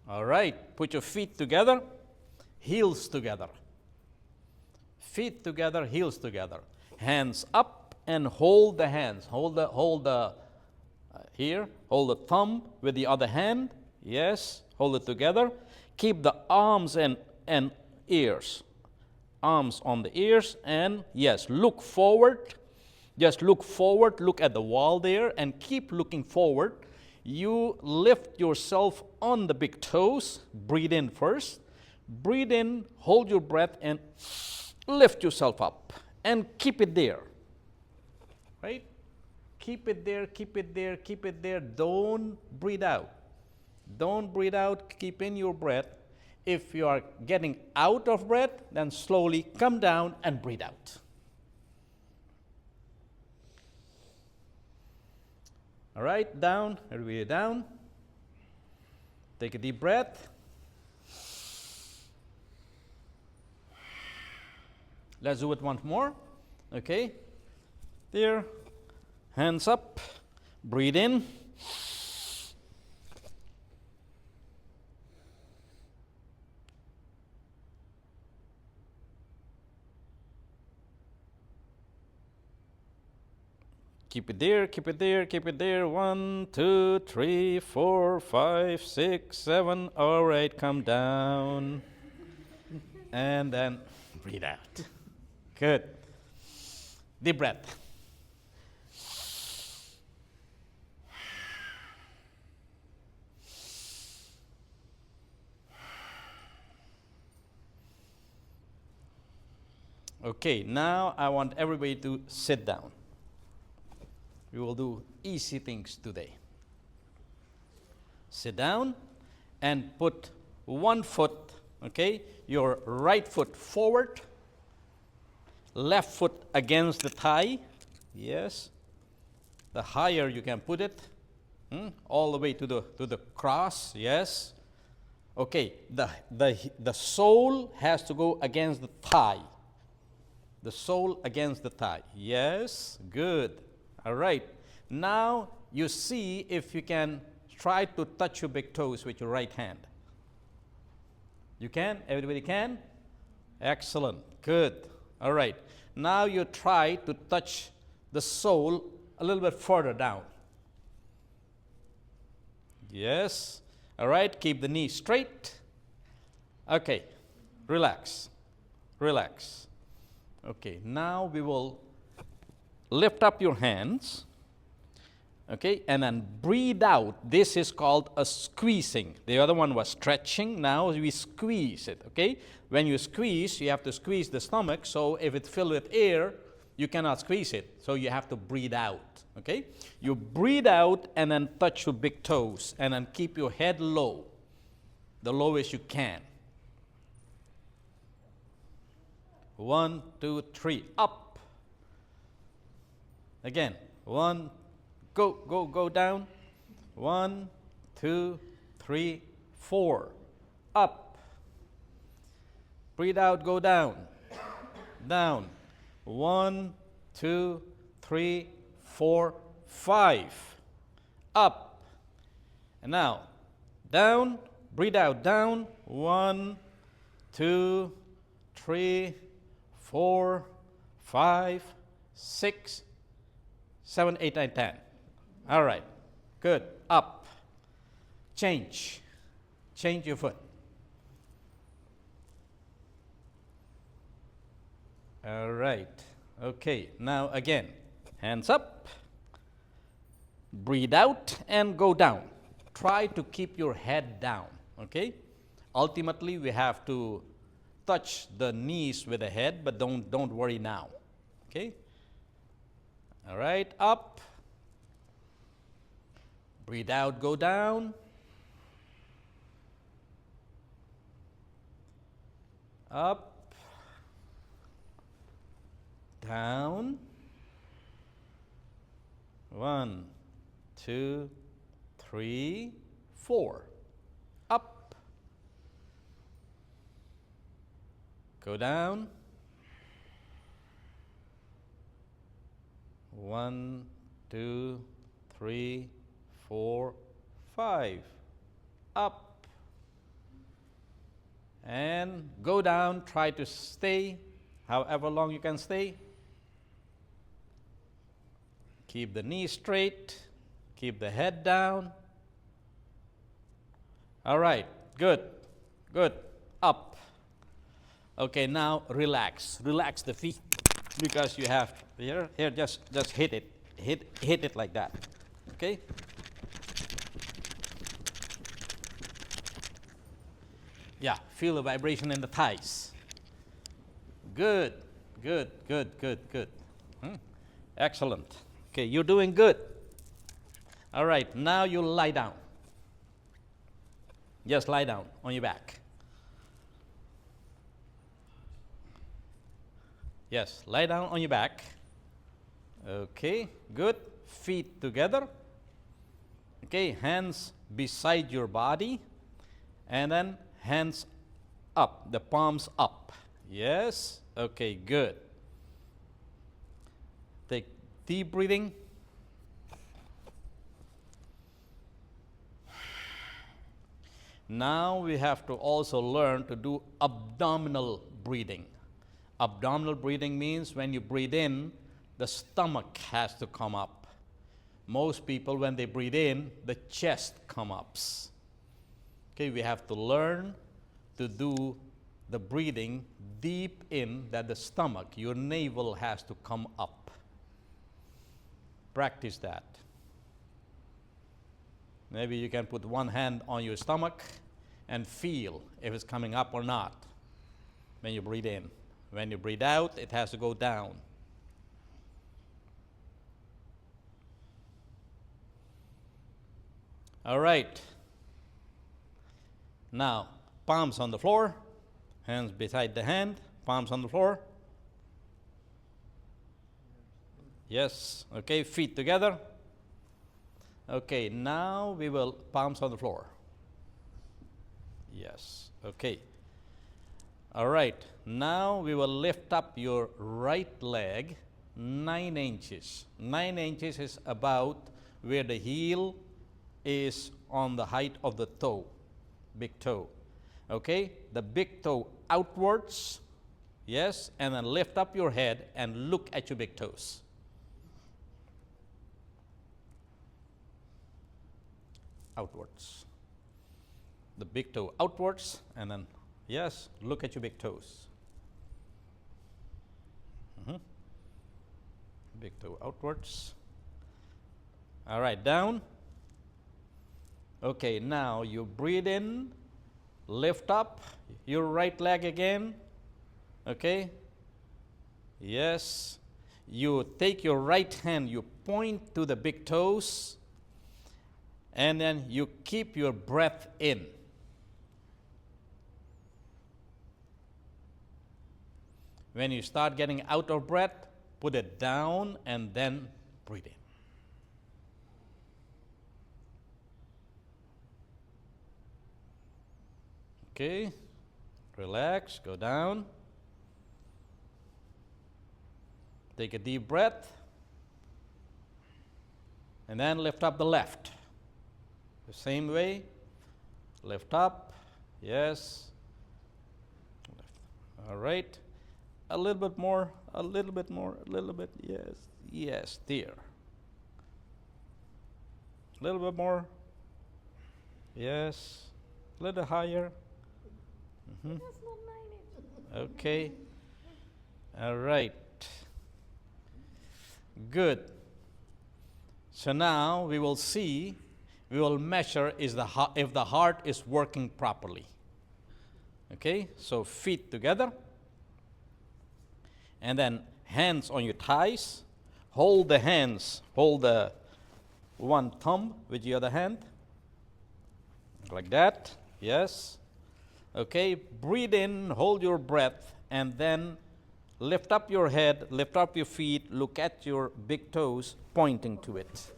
All right, put your feet together, heels together. Feet together, heels together. Hands up and hold the hands. Hold the thumb with the other hand. Yes, hold it together. Keep the arms and ears. Arms on the ears and yes, look forward Just look forward, look at the wall there, and keep looking forward. You lift yourself on the big toes. Breathe in first. Breathe in, hold your breath, and lift yourself up. And keep it there. Right? Keep it there, keep it there, keep it there. Don't breathe out. Don't breathe out. Keep in your breath. If you are getting out of breath, then slowly come down and breathe out. All right, down, everybody down. Take a deep breath. Let's do it once more. Okay. There. Hands up. Breathe in. Keep it there, keep it there, keep it there. 1, 2, 3, 4, 5, 6, 7. All right, come down. And then breathe out. Good. Deep breath. Okay, now I want everybody to sit down. We will do easy things today. Sit down and put one foot, okay, your right foot forward, left foot against the thigh. Yes. The higher you can put it, all the way to the cross. Yes. Okay. The sole has to go against the thigh. The sole against the thigh. Yes. Good. All right. Now you see if you can try to touch your big toes with your right hand. You can? Everybody can? Excellent. Good. All right. Now you try to touch the sole a little bit further down. Yes. All right. Keep the knee straight. Okay. Relax. Relax. Okay. Now we will lift up your hands, okay, and then breathe out. This is called a squeezing. The other one was stretching. Now we squeeze it, okay? When you squeeze, you have to squeeze the stomach, so if it's filled with air, you cannot squeeze it, so you have to breathe out, okay? You breathe out and then touch your big toes, and then keep your head low, the lowest you can. 1, 2, 3, up. Again, 1, go down. 1, 2, 3, 4, up. Breathe out, go down. Down. 1, 2, 3, 4, 5. Up. And now, down. Breathe out, down. 1, 2, 3, 4, 5, 6, 7, 8, 9, 10. All right. Good. Up. Change. Change your foot. All right. Okay. Now again. Hands up. Breathe out and go down. Try to keep your head down. Okay? Ultimately, we have to touch the knees with the head, but don't worry now. Okay? All right, up. Breathe out, go down. Up. Down. 1, 2, 3, 4. Up. Go down. 1, 2, 3, 4, 5. Up. And go down. Try to stay however long you can stay. Keep the knee straight. Keep the head down. All right. Good. Good. Up. Okay, now relax. Relax the feet. because you have here, just hit it like that, okay? Yeah, feel the vibration in the thighs. Good, good, good, good, good. Excellent. Okay, you're doing good. All right, now you lie down. Just lie down on your back. Yes, lie down on your back. Okay, good. Feet together. Okay, hands beside your body. And then hands up, the palms up. Yes, okay, good. Take deep breathing. Now we have to also learn to do abdominal breathing. Abdominal breathing means when you breathe in, the stomach has to come up. Most people, when they breathe in, the chest comes up. Okay, we have to learn to do the breathing deep in, that the stomach, your navel has to come up. Practice that. Maybe you can put one hand on your stomach and feel if it's coming up or not when you breathe in. When you breathe out, it has to go down. All right. Now, palms on the floor, hands beside the hand, palms on the floor. Yes, okay, feet together. Okay, now we will palms on the floor. Yes, okay. All right, now we will lift up your right leg 9 inches. 9 inches is about where the heel is on the height of the toe, big toe. Okay, the big toe outwards, yes, and then lift up your head and look at your big toes. Outwards. The big toe outwards, and then, yes, look at your big toes. Big toe outwards. All right, down. Okay, now you breathe in, lift up your right leg again. Okay? Yes. You take your right hand, you point to the big toes, and then you keep your breath in. When you start getting out of breath, put it down and then breathe in. Okay, relax, go down. Take a deep breath. And then lift up the left. The same way, lift up, yes. All right, a little bit more, a little bit more, a little bit, yes, yes, there. A little bit more, yes, a little higher. That's not 9 inches. Okay, all right, good. So now we will see, we will measure if the heart is working properly. Okay, so feet together, and then hands on your thighs. Hold the hands, hold the one thumb with the other hand, like that, yes. Okay, breathe in, hold your breath, and then lift up your head, lift up your feet, look at your big toes, pointing to it.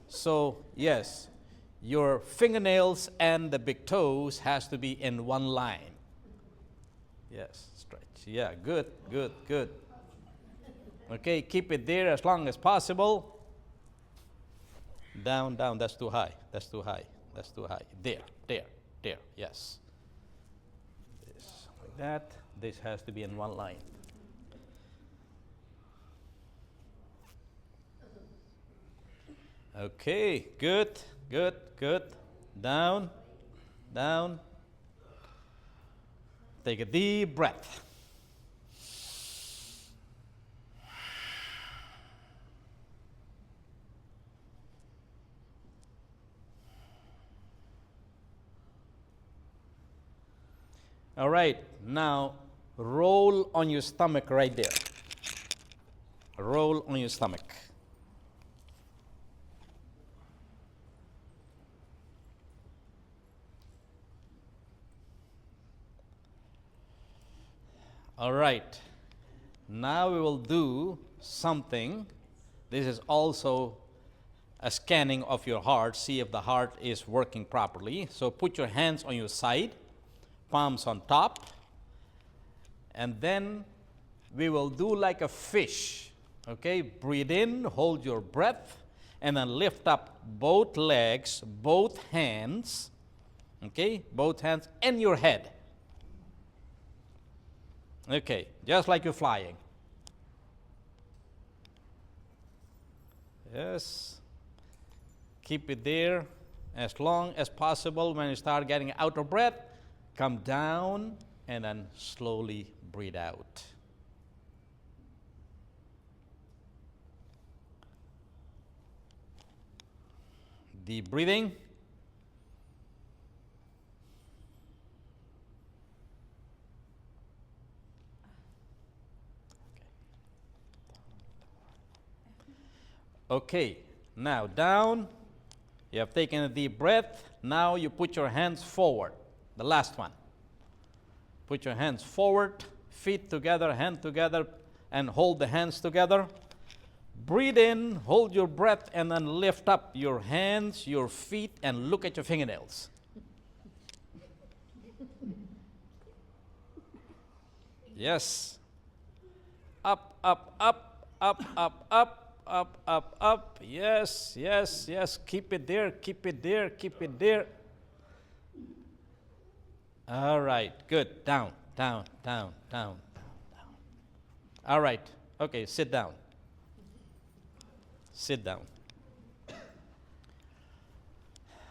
So, yes, your fingernails and the big toes has to be in one line. Yes, stretch. Yeah, good, good, good. Okay, keep it there as long as possible. Down, down, that's too high, that's too high, that's too high. There, there, there, yes. This, like that. This has to be in one line. Okay, good, good, good. Down, down. Take a deep breath. All right, now roll on your stomach right there. Roll on your stomach. All right, now we will do something. This is also a scanning of your heart, see if the heart is working properly. So put your hands on your side, palms on top, and then we will do like a fish. Okay, breathe in, hold your breath, and then lift up both legs, both hands, okay, both hands and your head. Okay, just like you're flying. Yes. Keep it there as long as possible. When you start getting out of breath, come down and then slowly breathe out. Deep breathing. Okay, now down. You have taken a deep breath. Now you put your hands forward. The last one. Put your hands forward, feet together, hand together, and hold the hands together. Breathe in, hold your breath, and then lift up your hands, your feet, and look at your fingernails. Yes. Up, up, up, up, up, up. Up, up, up. Yes, yes, yes. Keep it there, keep it there, keep it there. All right, good. Down, down, down, down, down. All right, okay, sit down. Sit down.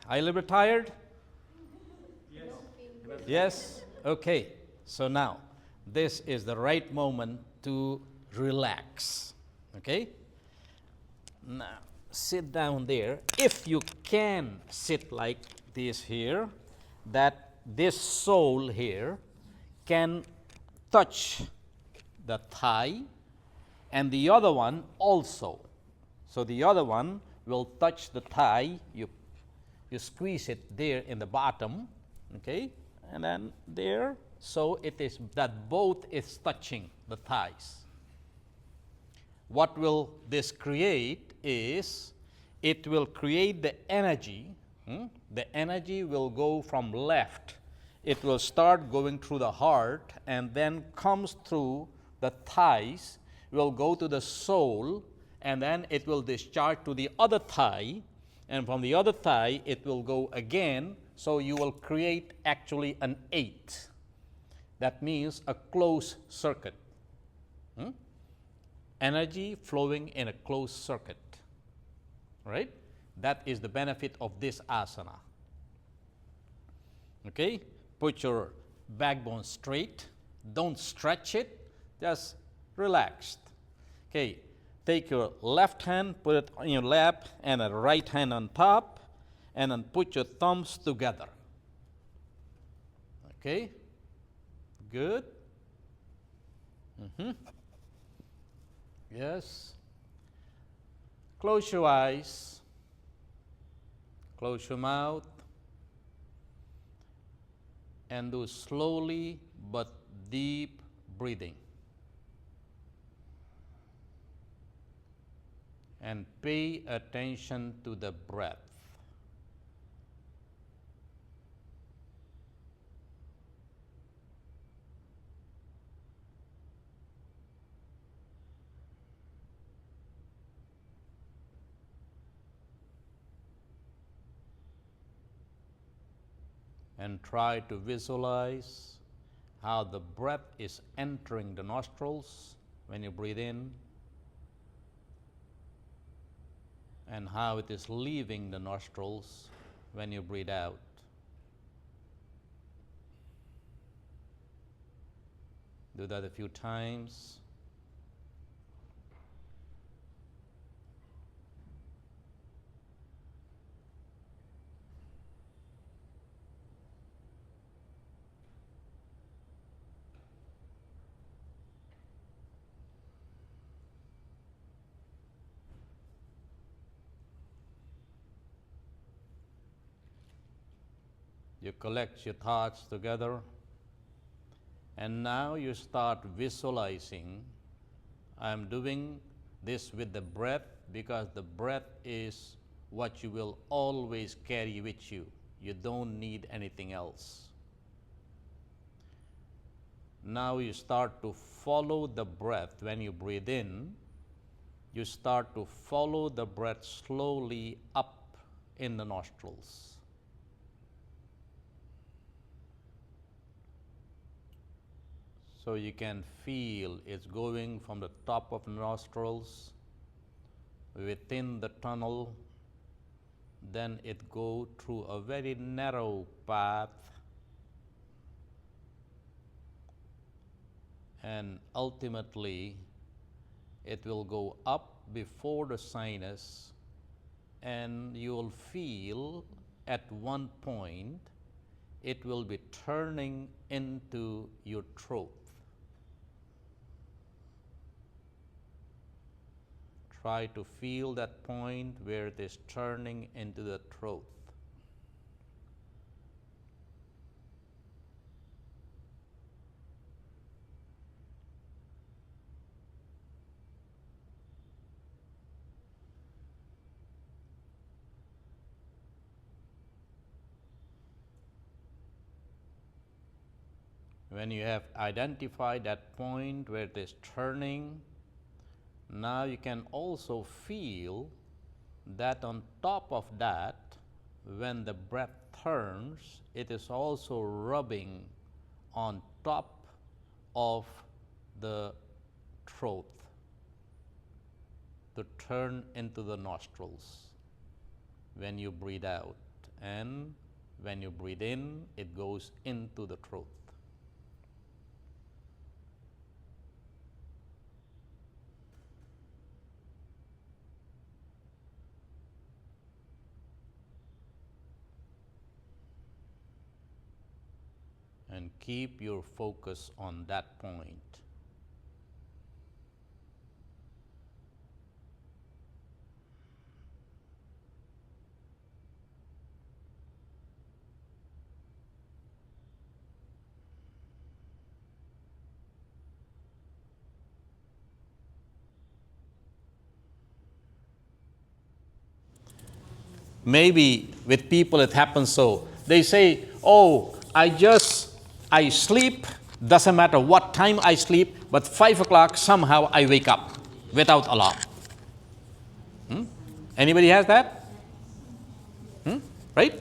Are you a little bit tired? Yes. Yes? Okay, so now this is the right moment to relax. Okay? Now, sit down there. If you can sit like this here, that this sole here can touch the thigh, and the other one also. So the other one will touch the thigh. You squeeze it there in the bottom, okay, and then there. So it is that both is touching the thighs. What will this create is, it will create the energy. The energy will go from left. It will start going through the heart and then comes through the thighs, will go to the soul, and then it will discharge to the other thigh, and from the other thigh it will go again. So you will create actually an 8. That means a closed circuit. Energy flowing in a closed circuit, right? That is the benefit of this asana. Okay, put your backbone straight. Don't stretch it, just relaxed. Okay, take your left hand, put it on your lap, and a right hand on top, and then put your thumbs together. Okay, good. Yes. Close your eyes. Close your mouth. And do slowly but deep breathing. And pay attention to the breath. And try to visualize how the breath is entering the nostrils when you breathe in, and how it is leaving the nostrils when you breathe out. Do that a few times. You collect your thoughts together, and now you start visualizing. I'm doing this with the breath because the breath is what you will always carry with you. You don't need anything else. Now you start to follow the breath. When you breathe in, you start to follow the breath slowly up in the nostrils. So you can feel it's going from the top of the nostrils within the tunnel, then it go through a very narrow path and ultimately it will go up before the sinus, and you will feel at one point it will be turning into your throat. Try to feel that point where it is turning into the throat. When you have identified that point where it is turning, now you can also feel that on top of that, when the breath turns, it is also rubbing on top of the throat to turn into the nostrils when you breathe out, and when you breathe in, it goes into the throat. And keep your focus on that point. Maybe with people it happens so. They say, oh, I sleep, doesn't matter what time I sleep, but 5 o'clock somehow I wake up without alarm. Anybody has that? Right?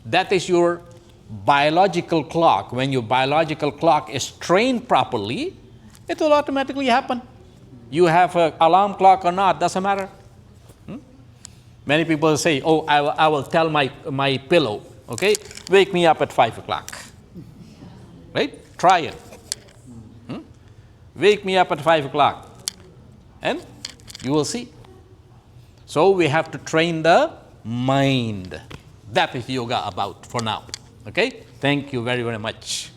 That is your biological clock. When your biological clock is trained properly, it will automatically happen. You have an alarm clock or not, doesn't matter. Many people say, oh, I will tell my pillow, okay, wake me up at 5 o'clock. Right? Try it. Wake me up at 5 o'clock. And you will see. So we have to train the mind. That is yoga about for now. Okay? Thank you very, very much.